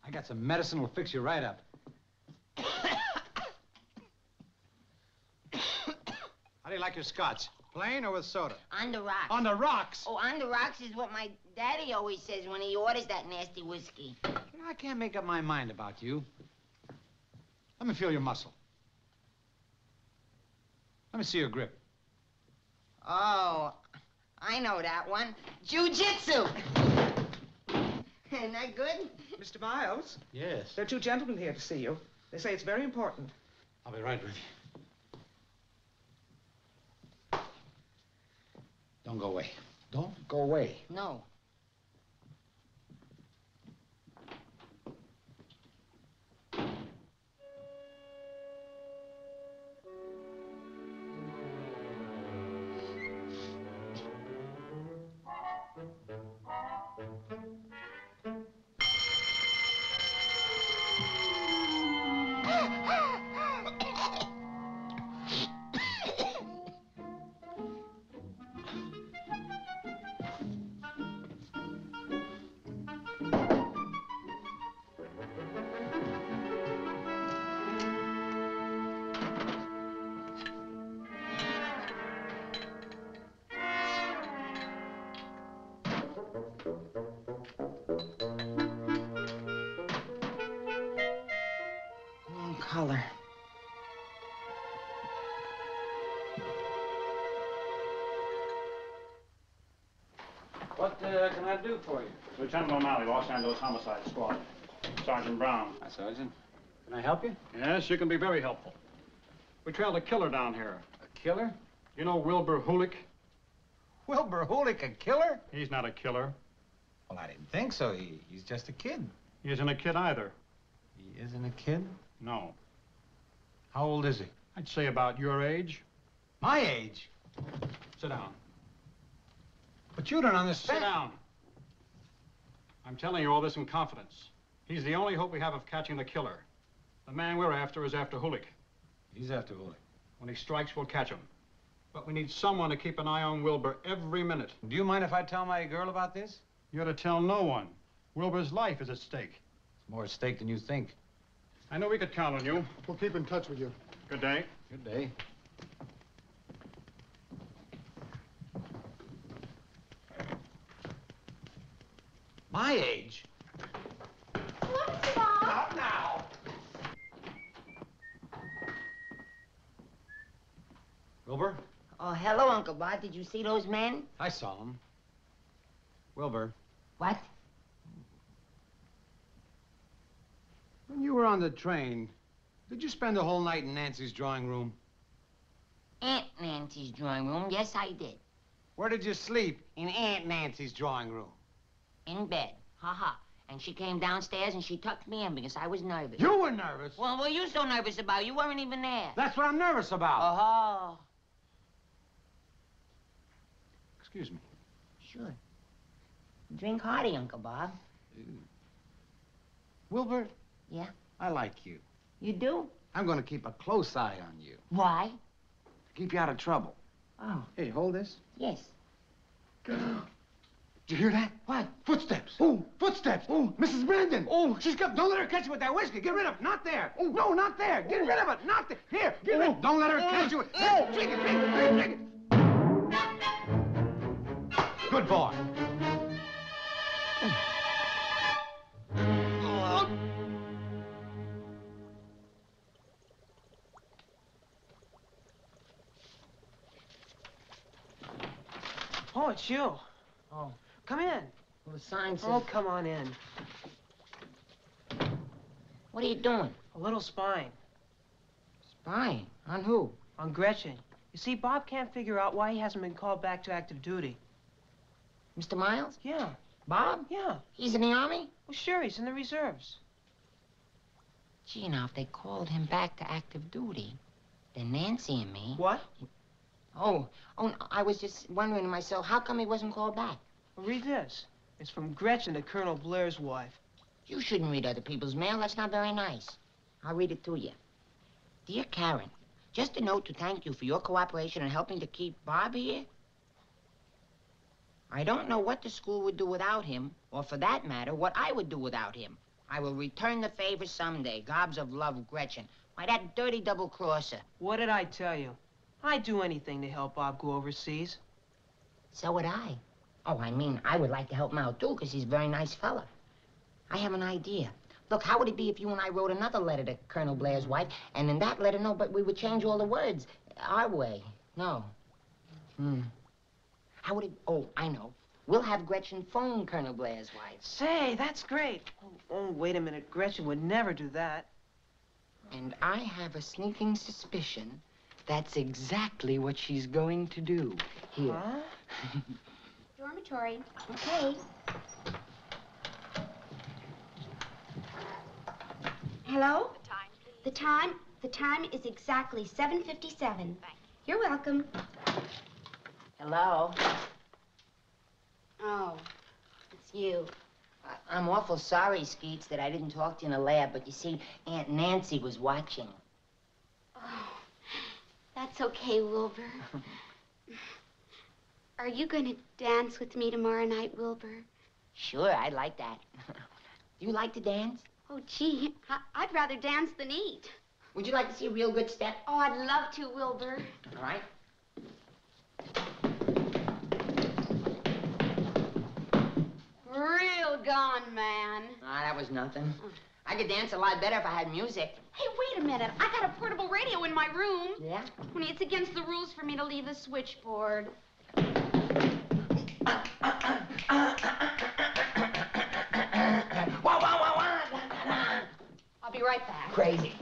I got some medicine will fix you right up. How do you like your scotch? Plain or with soda? On the rocks. On the rocks? Oh, on the rocks is what my daddy always says when he orders that nasty whiskey. You know, I can't make up my mind about you. Let me feel your muscle. Let me see your grip. Oh, I know that one. Jiu-jitsu. Isn't that good? Mr. Miles? Yes? There are two gentlemen here to see you. They say it's very important. I'll be right with you. Don't go away. Don't go away. No. Wrong color. What can I do for you? Lieutenant O'Malley, Los Angeles Homicide Squad. Sergeant Brown. Hi, Sergeant. Can I help you? Yes, you can be very helpful. We trailed a killer down here. A killer? You know Wilbur Hulick? Wilbur Hulick, a killer? He's not a killer. Well, I didn't think so. He's just a kid. He isn't a kid either. He isn't a kid? No. How old is he? I'd say about your age. My age? Sit down. But you don't understand. Sit down. I'm telling you all this in confidence. He's the only hope we have of catching the killer. The man we're after is after Hulick. He's after Hulick. When he strikes, we'll catch him. But we need someone to keep an eye on Wilbur every minute. Do you mind if I tell my girl about this? You're to tell no one. Wilbur's life is at stake. It's more at stake than you think. I know we could count on you. We'll keep in touch with you. Good day. Good day. My age? Not now. Wilbur? Oh, hello, Uncle Bob. Did you see those men? I saw them. Wilbur. What? When you were on the train, did you spend the whole night in Nancy's drawing room? Aunt Nancy's drawing room. Yes, I did. Where did you sleep in Aunt Nancy's drawing room? In bed. Ha-ha. And she came downstairs and she tucked me in because I was nervous. You were nervous? Well, what were you so nervous about? You weren't even there. That's what I'm nervous about. Oh. Excuse me. Sure. Drink hearty, Uncle Bob. Wilbur? Yeah? I like you. You do? I'm going to keep a close eye on you. Why? To keep you out of trouble. Oh. Hey, hold this. Yes. Did you hear that? What? Footsteps. Oh, footsteps. Oh, Mrs. Brandon. Oh, she's got. Don't let her catch you with that whiskey. Get rid of it. Not there. Oh, no, not there. Get rid of it. Not there. Here, get rid of it. Don't let her catch you with. Here, drink it, drink it, drink it, drink it. Good boy. Oh, it's you. Oh. Come in. Well, the sign says... Oh, come on in. What are you doing? A little spying. Spying? On who? On Gretchen. You see, Bob can't figure out why he hasn't been called back to active duty. Mr. Miles? Yeah. Bob? Yeah. He's in the Army? Well, sure, he's in the reserves. Gee, now, if they called him back to active duty, then Nancy and me... What? Oh, I was just wondering to myself, how come he wasn't called back? Well, read this. It's from Gretchen to Colonel Blair's wife. You shouldn't read other people's mail. That's not very nice. I'll read it to you. Dear Karen, just a note to thank you for your cooperation in helping to keep Bob here. I don't know what the school would do without him, or for that matter, what I would do without him. I will return the favor someday. Gobs of love, Gretchen. Why, that dirty double-crosser. What did I tell you? I'd do anything to help Bob go overseas. So would I. Oh, I mean, I would like to help him out, too, because he's a very nice fella. I have an idea. Look, how would it be if you and I wrote another letter to Colonel Blair's wife, and in that letter, no, but we would change all the words our way. No. How would it... Oh, I know. We'll have Gretchen phone Colonel Blair's wife. Say, that's great. Oh, wait a minute. Gretchen would never do that. And I have a sneaking suspicion that's exactly what she's going to do. Here. Huh? Dormitory. Okay. Hello? The time, please. The time is exactly 7:57. You're welcome. Hello? Oh, it's you. I'm awful sorry, Skeets, that I didn't talk to you in the lab, but you see, Aunt Nancy was watching. Oh, that's okay, Wilbur. Are you going to dance with me tomorrow night, Wilbur? Sure, I'd like that. You like to dance? Oh, gee, I'd rather dance than eat. Would you like to see a real good step? Oh, I'd love to, Wilbur. All right. Real gone, man. Ah, that was nothing. I could dance a lot better if I had music. Hey, wait a minute. I got a portable radio in my room. Yeah? Only it's against the rules for me to leave the switchboard. I'll be right back. Crazy.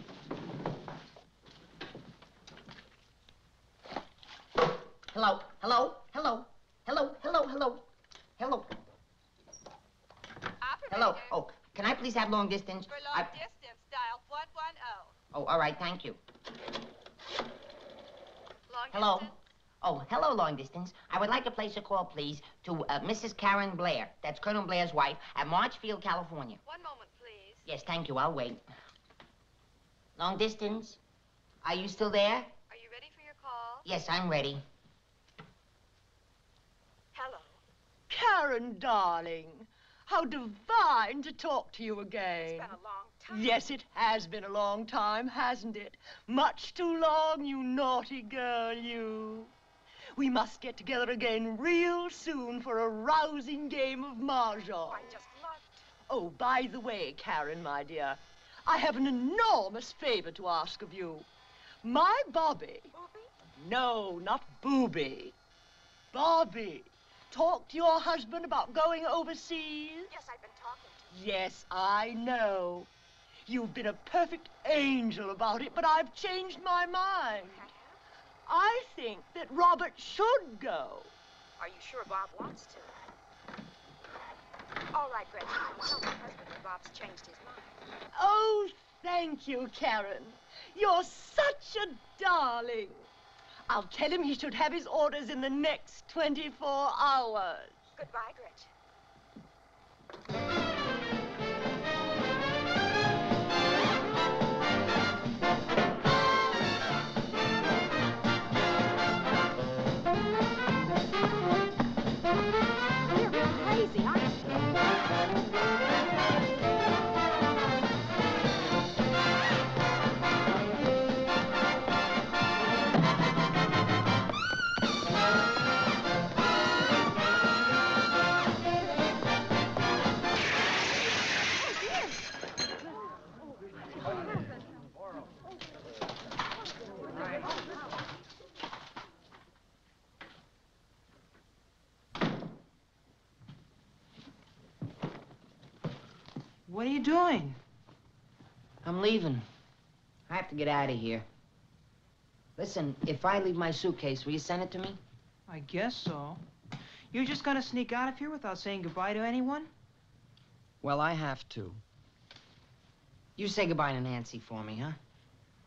Hello, hello, hello, hello, hello, hello, hello. Hello. Oh, can I please have long distance? For long distance, dial 110. Oh, all right, thank you. Long Hello. distance? Oh, hello, long distance. I would like to place a call, please, to Mrs. Karen Blair. That's Colonel Blair's wife, at Marchfield, California. One moment, please. Yes, thank you. I'll wait. Long distance? Are you still there? Are you ready for your call? Yes, I'm ready. Hello. Karen, darling. How divine to talk to you again. It's been a long time. Yes, it has been a long time, hasn't it? Much too long, you naughty girl, you. We must get together again real soon for a rousing game of mahjong. I just loved. Oh, by the way, Karen, my dear, I have an enormous favor to ask of you. My Bobby... Booby? No, not Booby. Bobby. Talk to your husband about going overseas? Yes, I've been talking to him. Yes, I know. You've been a perfect angel about it, but I've changed my mind. I think that Robert should go. Are you sure Bob wants to? All right, Gretchen. Tell my husband that Bob's changed his mind. Oh, thank you, Karen. You're such a darling. I'll tell him he should have his orders in the next 24 hours. Goodbye, Gretchen. You're crazy, aren't you? What are you doing? I'm leaving. I have to get out of here. Listen, if I leave my suitcase, will you send it to me? I guess so. You're just gonna sneak out of here without saying goodbye to anyone? Well, I have to. You say goodbye to Nancy for me, huh?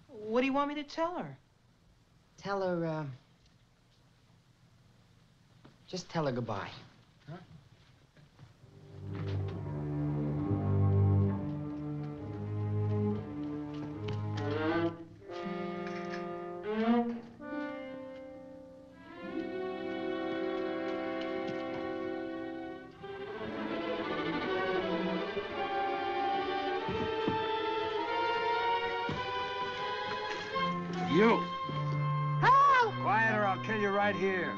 What do you want me to tell her? Tell her, just tell her goodbye. Huh? You! Help! Quiet or I'll kill you right here.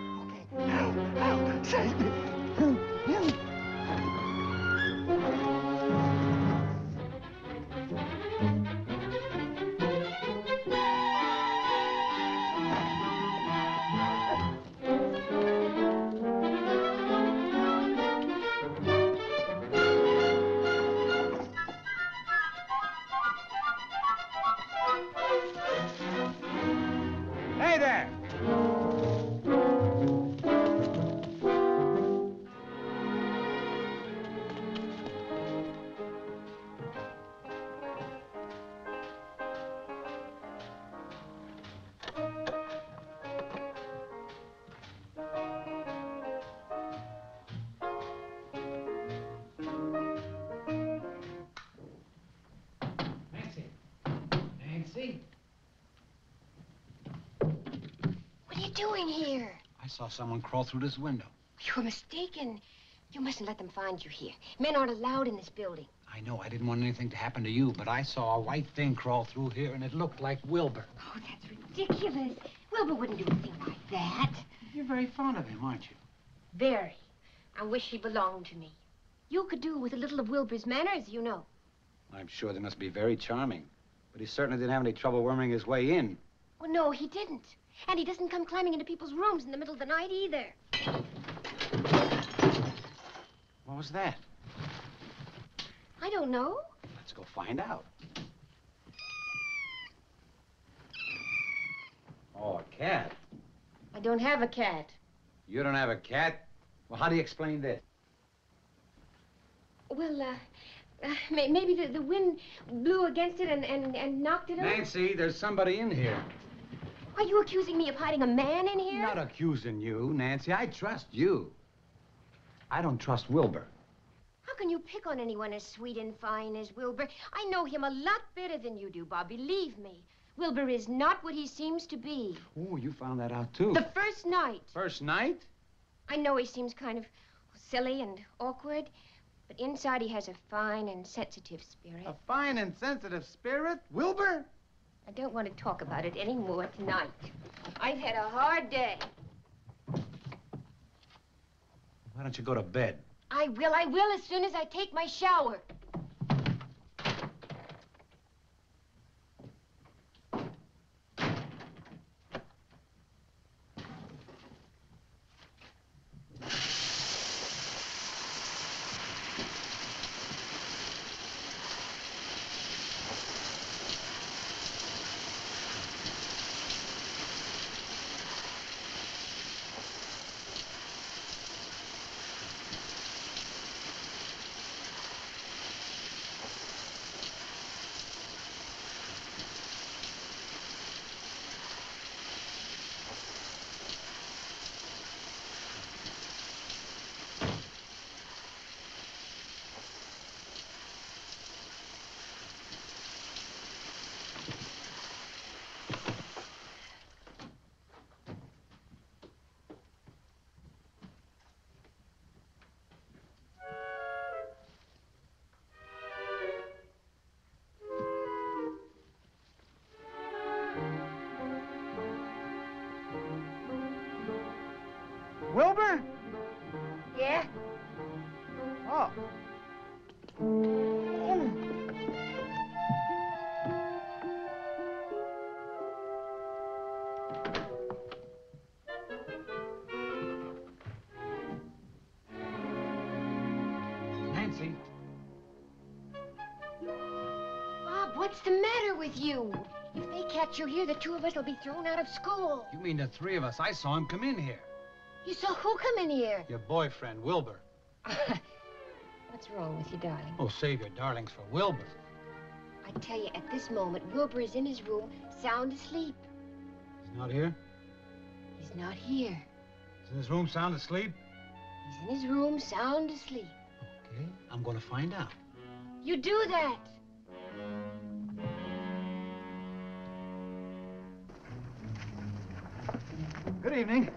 Help! Save me! Help! Hey there! Nancy? What are you doing here? I saw someone crawl through this window. You're mistaken. You mustn't let them find you here. Men aren't allowed in this building. I know I didn't want anything to happen to you, but I saw a white thing crawl through here, and it looked like Wilbur. Oh, that's ridiculous. Wilbur wouldn't do a thing like that. You're very fond of him, aren't you? Very. I wish he belonged to me. You could do with a little of Wilbur's manners, you know. I'm sure they must be very charming, but he certainly didn't have any trouble worming his way in. Well, no, he didn't. And he doesn't come climbing into people's rooms in the middle of the night either. What was that? I don't know. Let's go find out. Oh, a cat. I don't have a cat. You don't have a cat? Well, how do you explain this? Well, maybe the wind blew against it and knocked it over. Nancy, there's somebody in here. Are you accusing me of hiding a man in here? Not accusing you, Nancy. I trust you. I don't trust Wilbur. How can you pick on anyone as sweet and fine as Wilbur? I know him a lot better than you do, Bob. Believe me. Wilbur is not what he seems to be. Oh, you found that out, too. The first night. First night? I know he seems kind of silly and awkward, but inside he has a fine and sensitive spirit. A fine and sensitive spirit? Wilbur? I don't want to talk about it anymore tonight. I've had a hard day. Why don't you go to bed? I will as soon as I take my shower. Wilbur? Yeah? Oh. Nancy? Bob, what What's the matter with you? If they catch you here, the two of us will be thrown out of school. You mean the three of us? I saw him come in here. You saw who come in here? Your boyfriend, Wilbur. What's wrong with you, darling? Oh, save your darlings for Wilbur. I tell you, at this moment, Wilbur is in his room, sound asleep. He's not here? He's not here. He's in his room, sound asleep? He's in his room, sound asleep. Okay, I'm going to find out. You do that. Good evening.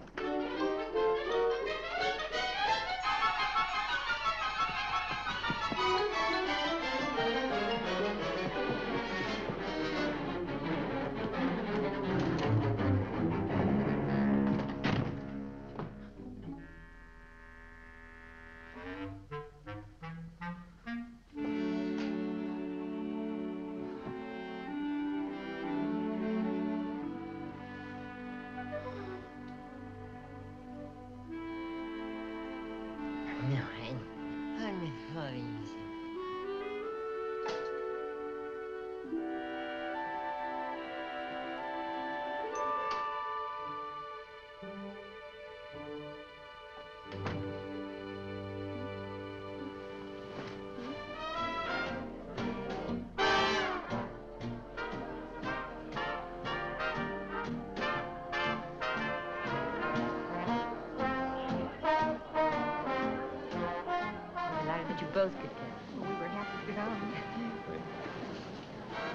Both could come. We were happy to get on.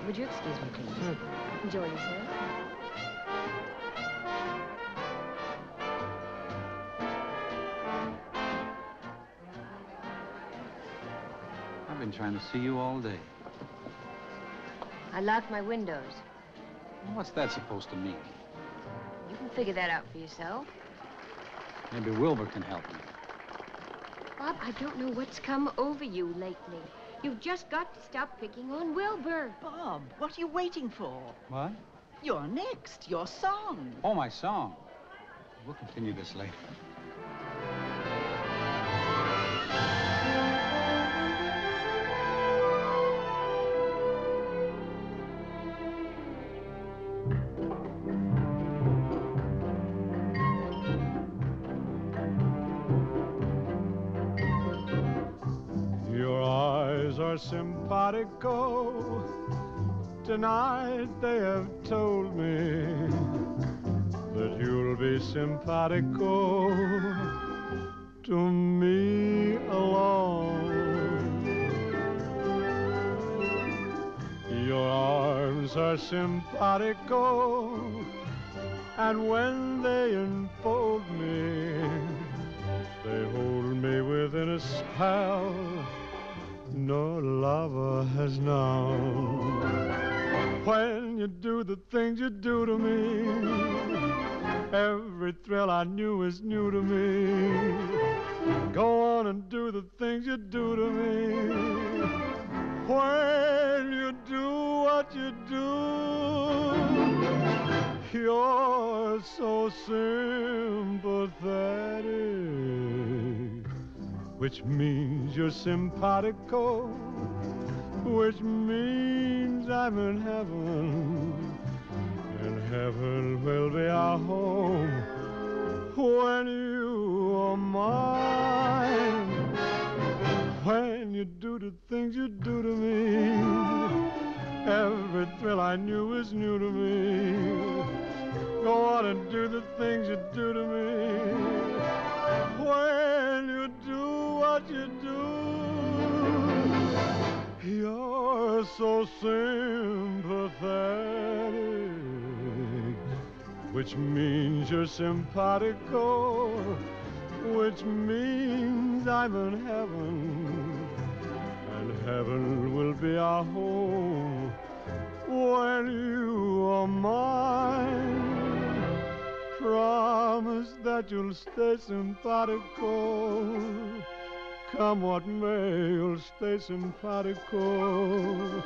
Would you excuse me, please? Enjoy yourself. I've been trying to see you all day. I locked my windows. What's that supposed to mean? You can figure that out for yourself. Maybe Wilbur can help me. Bob, I don't know what's come over you lately. You've just got to stop picking on Wilbur. Bob, what are you waiting for? What? You're next. Your song. Oh, my song. We'll continue this later. Simpatico. Tonight they have told me that you'll be simpatico to me alone. Your arms are simpatico, and when they enfold me, they hold me within a spell no lover has known. When you do the things you do to me, every thrill I knew is new to me. Go on and do the things you do to me. When you do what you do, you're so sympathetic, which means you're simpatico, which means I'm in heaven, and heaven will be our home when you are mine. When you do the things you do to me, every thrill I knew is new to me. Go on and do the things you do to me. When you do what you do, you're so sympathetic, which means you're simpatico, which means I'm in heaven, and heaven will be our home when you are mine. Promise that you'll stay simpatico. Come what may, you'll stay simpatico.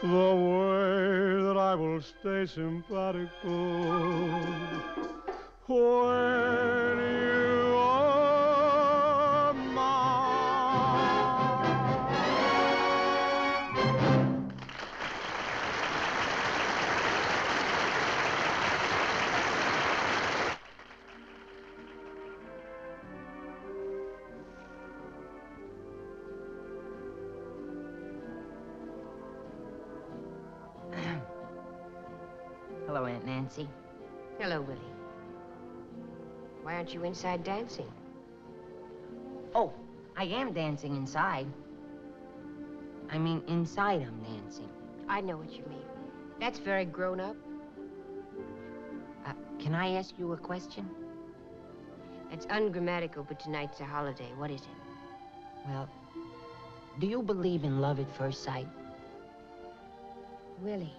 The way that I will stay simpatico. When you are mine. Nancy. Hello, Willie. Why aren't you inside dancing? Oh, I am dancing inside. I mean, inside I'm dancing. I know what you mean. That's very grown up. Can I ask you a question? It's ungrammatical, but tonight's a holiday. What is it? Well, do you believe in love at first sight? Willie,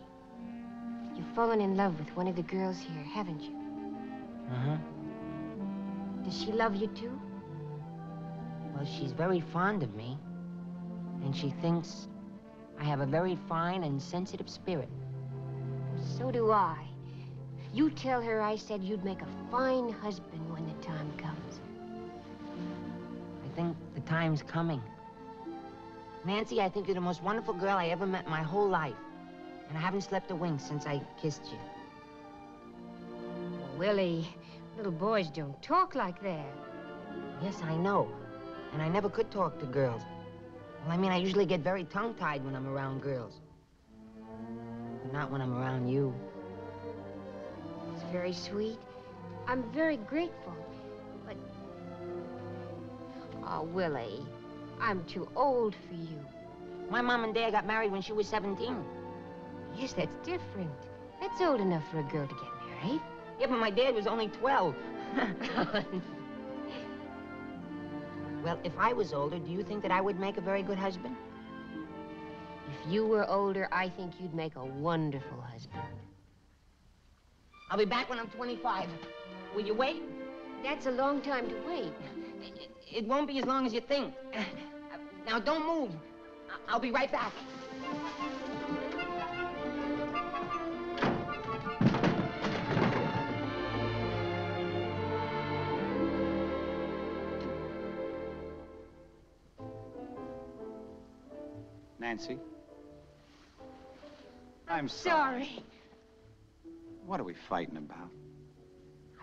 you've fallen in love with one of the girls here, haven't you? Uh-huh. Does she love you too? Well, she's very fond of me. And she thinks I have a very fine and sensitive spirit. So do I. You tell her I said you'd make a fine husband when the time comes. I think the time's coming. Nancy, I think you're the most wonderful girl I ever met in my whole life. And I haven't slept a wink since I kissed you. Willie, little boys don't talk like that. Yes, I know. And I never could talk to girls. Well, I mean, I usually get very tongue-tied when I'm around girls. But not when I'm around you. It's very sweet. I'm very grateful. But... oh, Willie, I'm too old for you. My mom and dad got married when she was 17. Yes, that's different. That's old enough for a girl to get married. Yeah, but my dad was only 12. Well, if I was older, do you think that I would make a very good husband? If you were older, I think you'd make a wonderful husband. I'll be back when I'm 25. Will you wait? That's a long time to wait. It won't be as long as you think. Now, don't move. I'll be right back. Nancy? I'm sorry. What are we fighting about?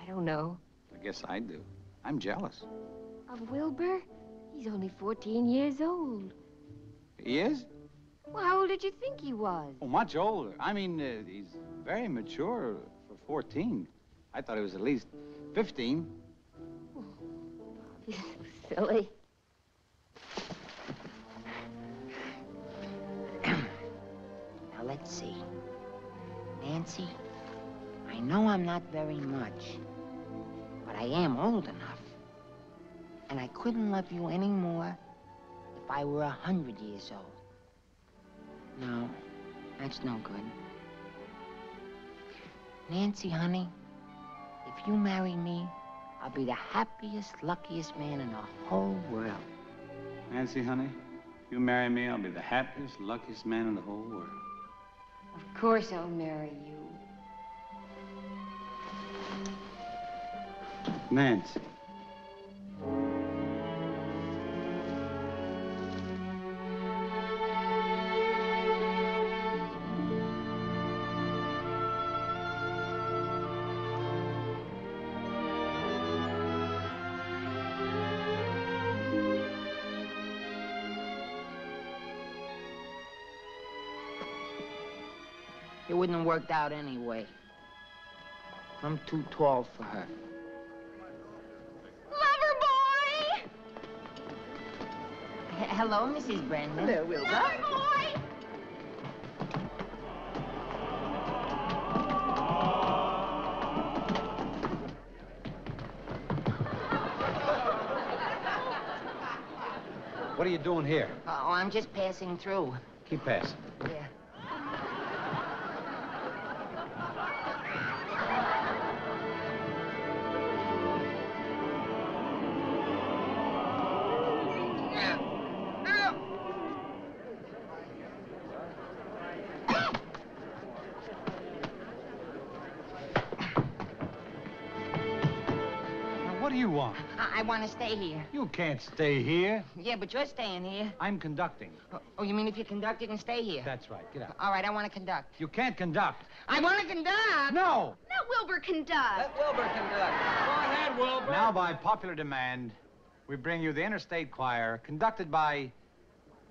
I don't know. I guess I do. I'm jealous. Of Wilbur? He's only 14 years old. He is? Well, how old did you think he was? Oh, much older. I mean, he's very mature for 14. I thought he was at least 15. Silly. Now, let's see. Nancy, I know I'm not very much, but I am old enough. And I couldn't love you any more if I were 100 years old. No, that's no good. Nancy, honey, if you marry me, I'll be the happiest, luckiest man in the whole world. Nancy, honey, if you marry me, I'll be the happiest, luckiest man in the whole world. Of course I'll marry you. Nancy. It wouldn't have worked out anyway. I'm too tall for her. Lover boy! Hello, Mrs. Brandon. Hello, Wilbur. Lover boy! What are you doing here? Oh, I'm just passing through. Keep passing. Yeah. What do you want? I want to stay here. You can't stay here. Yeah, but you're staying here. I'm conducting. Oh, you mean if you conduct, you can stay here? That's right. Get out. All right, I want to conduct. You can't conduct. I want to conduct! No! Let Wilbur conduct. Let Wilbur conduct. Go ahead, Wilbur. Now, by popular demand, we bring you the Interstate Choir, conducted by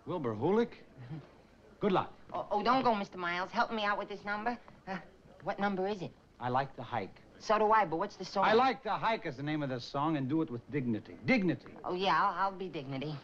Wilbur Hulick. Good luck. Oh, don't go, Mr. Miles. Help me out with this number. What number is it? I like the hike. So do I, but what's the song? I like the hike is the name of the song, and do it with dignity. Dignity. Oh, yeah, I'll be Dignity.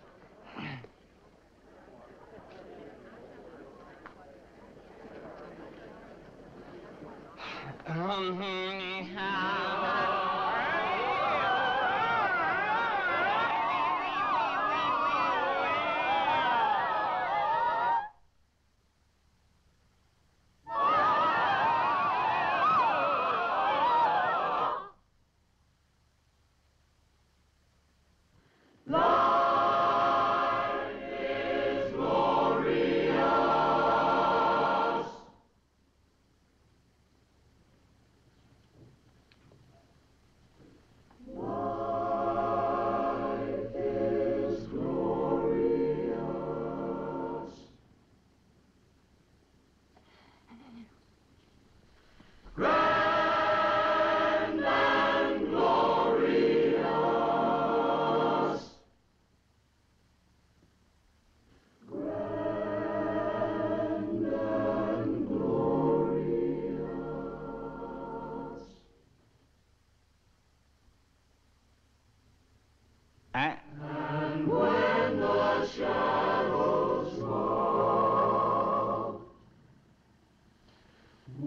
And when the shadows fall,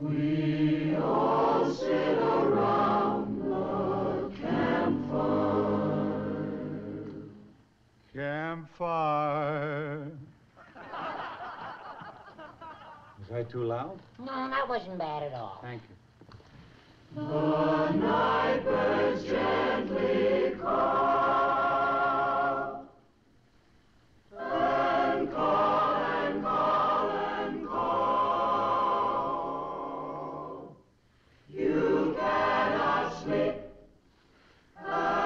we all sit around the campfire. Campfire. Was I too loud? No, that wasn't bad at all. Thank you. The night birds gently call, and call, and call, and call. You cannot sleep at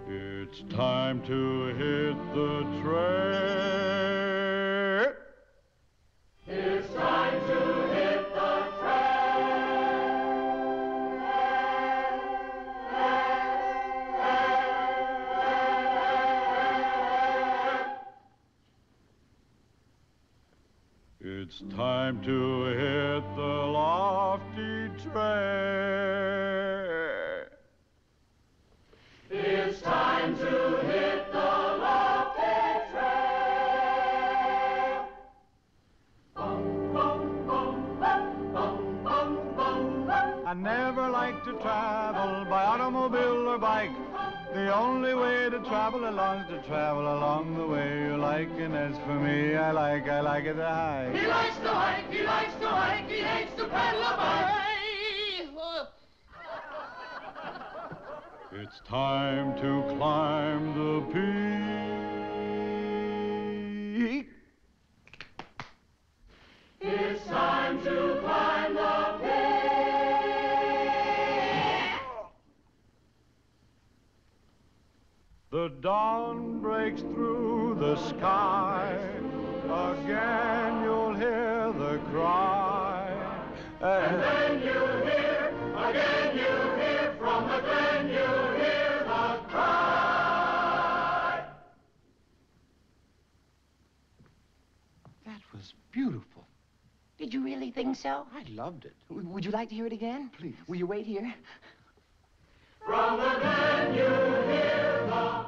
It's time to hit the trail. It's time to hit the It's time to hit the lofty trail. It's time to hit the lofty trail. Bum, bum, bum, bum, bum, bum, bum, bum. I never like to travel by automobile or bike. The only way to travel along is to travel along the way you like. And as for me, I like it to hike. He likes to hike, he likes to hike, he hates to pedal a bike. It's time to climb the peak. It's time to climb the peak. The dawn breaks through the sky. Again you'll hear the cry. And then you'll hear, again you'll hear, from the glen you'll hear the cry. That was beautiful. Did you really think so? I loved it. Would you like to hear it again? Please. Will you wait here? From the glen you'll hear the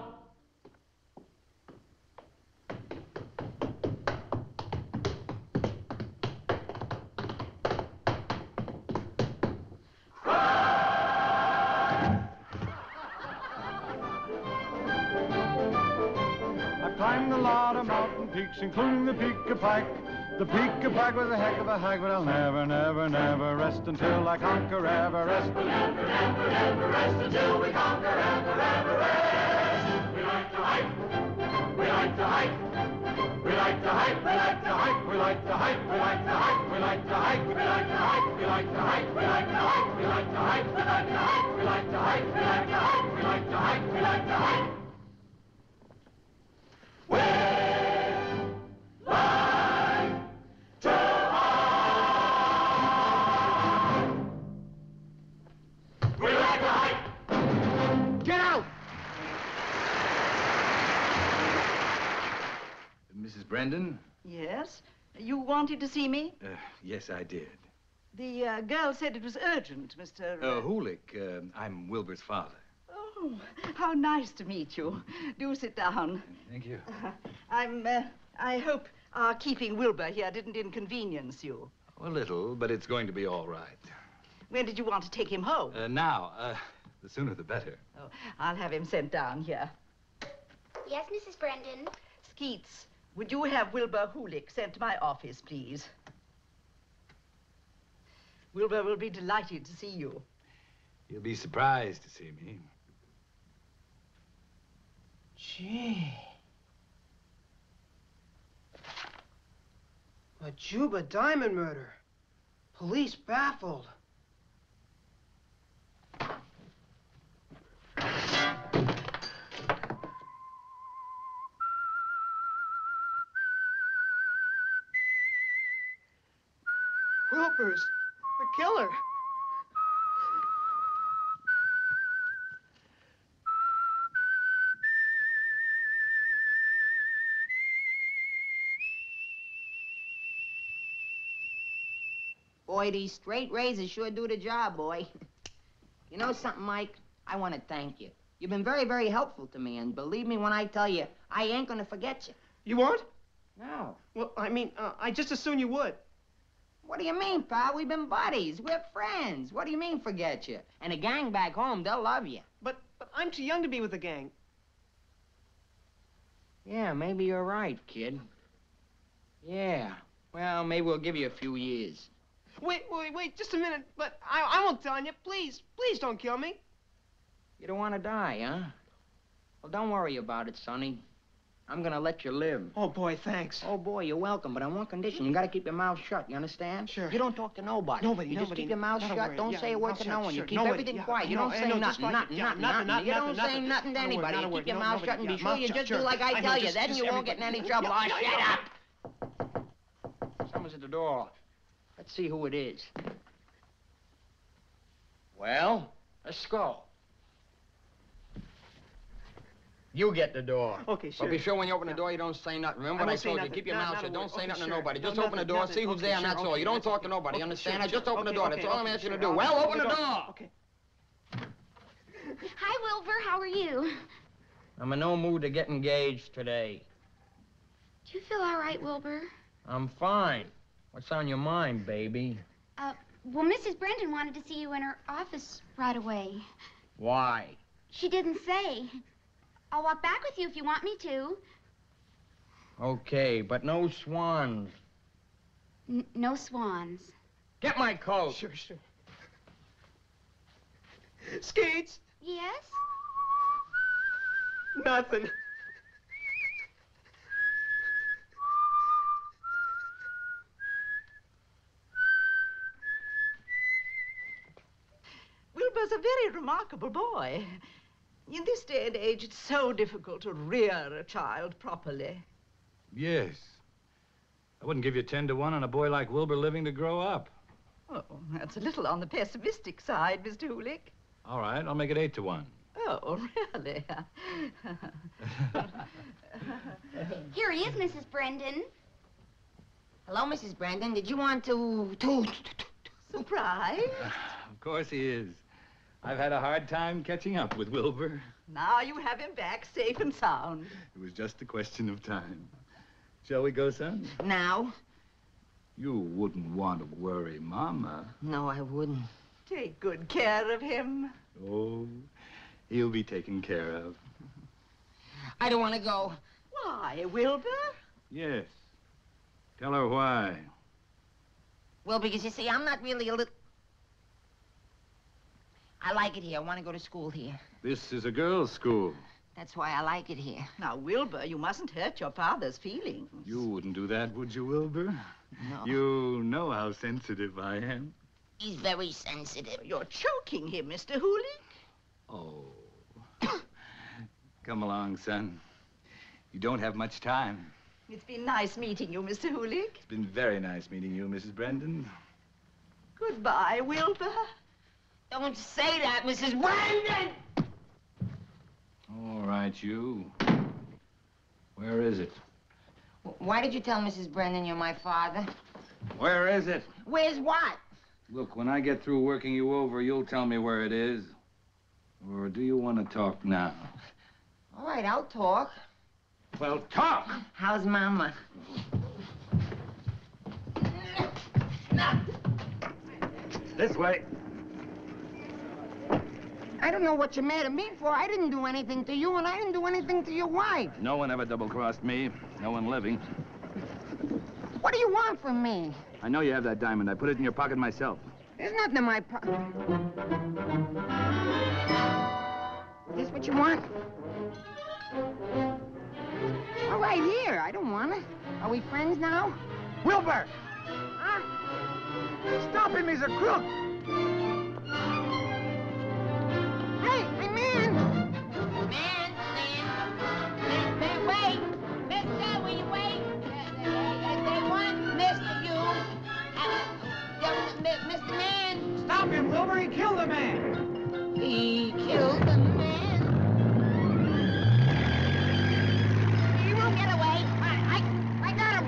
Climbed a lot of mountain peaks, including the Peak of Pike. The Peak of Pike was a heck of a hike, but I'll never, never, never rest until I conquer Everest. We'll never, never, never rest until we conquer Everest. We like to hike. We like to hike. We like to hike. We like to hike. We like to hike. We like to hike. We like to hike. We like to hike. We like to hike. We like to hike. We like to hike. We like to hike. We like to hike. We like to hike. We like to hike. We like to hike. We like Brandon? Yes? You wanted to see me? Yes, I did. The girl said it was urgent, Mr. Hulick. I'm Wilbur's father. Oh, how nice to meet you. Do sit down. Thank you. I hope our keeping Wilbur here didn't inconvenience you. A little, but it's going to be all right. When did you want to take him home? Now. The sooner the better. Oh, I'll have him sent down here. Yes, Mrs. Brendan? Skeets, would you have Wilbur Hulick sent to my office, please? Wilbur will be delighted to see you. You'll be surprised to see me. Gee. A Juba diamond murder. Police baffled. Wilbur's the killer. Boy, these straight razors sure do the job, boy. You know something, Mike? I want to thank you. You've been very, very helpful to me, and believe me when I tell you, I ain't gonna forget you. You won't? No. Well, I mean, I just as soon you would. What do you mean, pal? We've been buddies. We're friends. What do you mean, forget you? And a gang back home, they'll love you. But I'm too young to be with the gang. Yeah, maybe you're right, kid. Yeah. Well, maybe we'll give you a few years. Wait, just a minute. But I won't tell you. Please don't kill me. You don't want to die, huh? Well, don't worry about it, Sonny. I'm gonna let you live. Oh, boy, thanks. Oh, boy, you're welcome, but on one condition. You gotta keep your mouth shut, you understand? Sure. You don't talk to nobody. You just keep your mouth shut. Don't say a word to no one. You keep everything quiet. You don't say nothing. You don't say nothing to anybody. You keep your mouth shut and be sure you just do like I tell you. Then you won't get in any trouble. Oh, shut up! Someone's at the door. Let's see who it is. Well, let's go. You get the door. Okay, sure. But be sure when you open the door, you don't say nothing. Remember what I told you? Keep your mouth shut. Don't say nothing to nobody. Just open the door, see who's there, and that's all. You don't talk to nobody, understand? I just open the door. That's all I'm asking you to do. Well, open the door. Okay. Hi, Wilbur. How are you? I'm in no mood to get engaged today. Do you feel all right, Wilbur? I'm fine. What's on your mind, baby? Well, Mrs. Brendan wanted to see you in her office right away. Why? She didn't say. I'll walk back with you if you want me to. Okay, but no swans. No swans. Get my coat. Sure. Skates? Yes? Nothing. Wilbur's a very remarkable boy. In this day and age, it's so difficult to rear a child properly. Yes. I wouldn't give you 10 to 1 on a boy like Wilbur living to grow up. Oh, that's a little on the pessimistic side, Mr. Hulick. All right, I'll make it 8 to 1. Oh, really? Here he is, Mrs. Brendan. Hello, Mrs. Brendan. Did you want to... Surprise? Of course he is. I've had a hard time catching up with Wilbur. Now you have him back safe and sound. It was just a question of time. Shall we go, son? Now? You wouldn't want to worry Mama. No, I wouldn't. Take good care of him. Oh, he'll be taken care of. I don't want to go. Why, Wilbur? Yes. Tell her why. Well, because you see, I'm not really a little... I like it here. I want to go to school here. This is a girls' school. That's why I like it here. Now, Wilbur, you mustn't hurt your father's feelings. You wouldn't do that, would you, Wilbur? No. You know how sensitive I am. He's very sensitive. You're choking him, Mr. Hulick. Oh. Come along, son. You don't have much time. It's been nice meeting you, Mr. Hulick. It's been very nice meeting you, Mrs. Brendan. Goodbye, Wilbur. Don't say that, Mrs. Brendan! All right, you. Where is it? Why did you tell Mrs. Brennan you're my father? Where is it? Where's what? Look, when I get through working you over, you'll tell me where it is. Or do you want to talk now? All right, I'll talk. Well, talk! How's Mama? This way. I don't know what you're mad at me for. I didn't do anything to you, and I didn't do anything to your wife. No one ever double-crossed me. No one living. What do you want from me? I know you have that diamond. I put it in your pocket myself. There's nothing in my pocket. Is this what you want? All right, here. I don't want it. Are we friends now? Wilbur! Huh? Stop him, he's a crook! Hey, man! Wait! Mister, will you wait? They want Mr. You. Mr. Man. Stop him, Wilbur, he killed the man! He killed the man? He won't get away. I got him.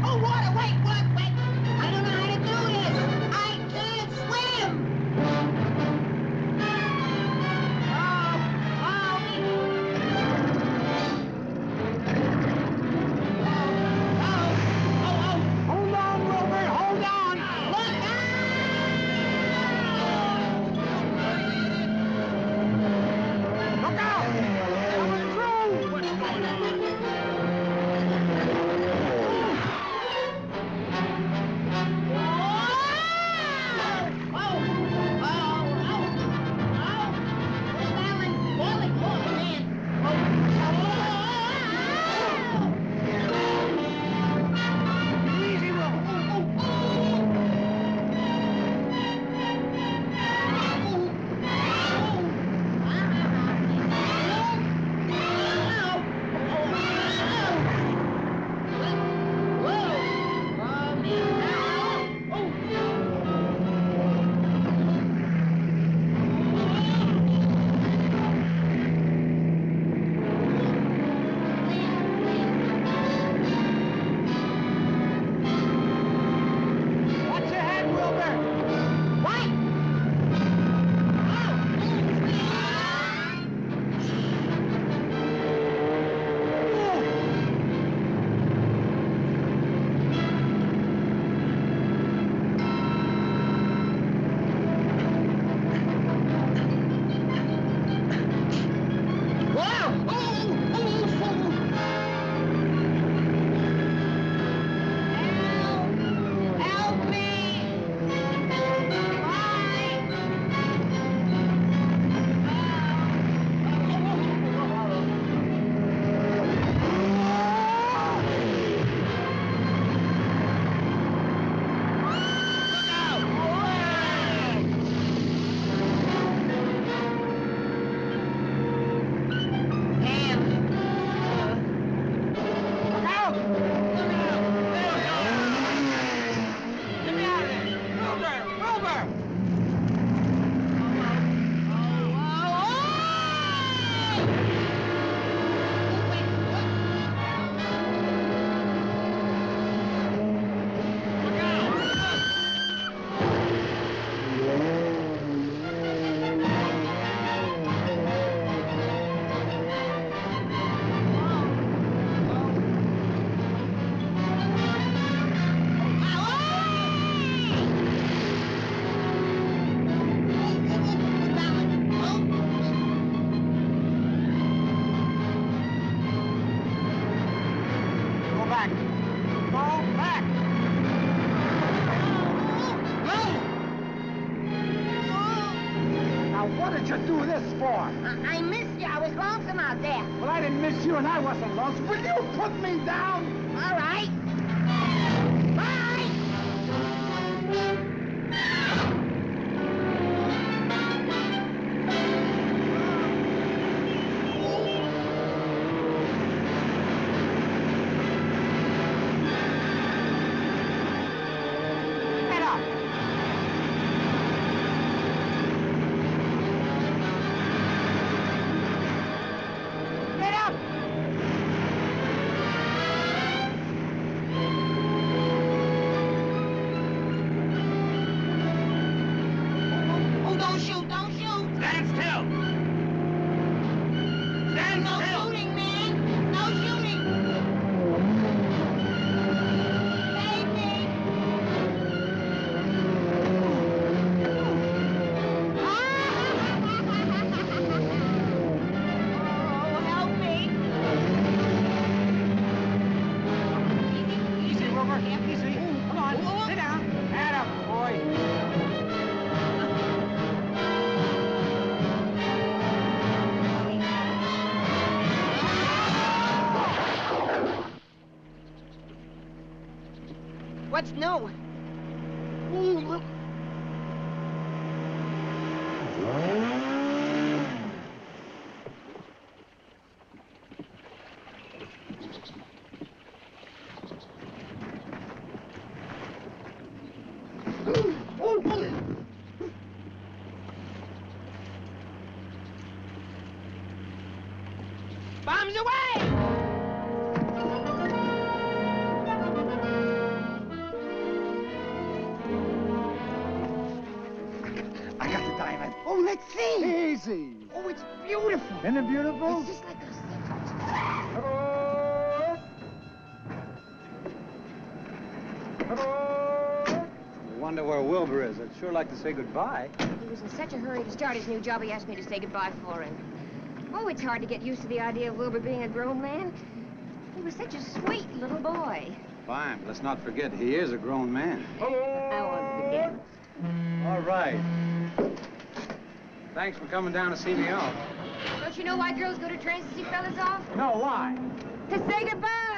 Oh, water, wait. I don't know how to do this. I can't swim. Hold on, Wilbur, hold on! Look out! Look out! Coming through! What's going on? Easy, Wilbur! Watch your head, Wilbur! What? Help me! Go back! Go back! Now, what did you do this for? I missed you. I was lonesome out there. Well, I didn't miss you and I wasn't lonesome. Will you put me down? All right. Bye! Get up! What's new? Ooh, look. Bombs away! I got the diamond. Oh, let's see. Easy. Oh, it's beautiful. Isn't it beautiful? It's just like a... Wonder where Wilbur is. I'd sure like to say goodbye. He was in such a hurry to start his new job, he asked me to say goodbye for him. Oh, it's hard to get used to the idea of Wilbur being a grown man. He was such a sweet little boy. Fine, but let's not forget he is a grown man. I won't forget. All right. Thanks for coming down to see me off. Don't you know why girls go to trains to see fellas off? No, why? To say goodbye!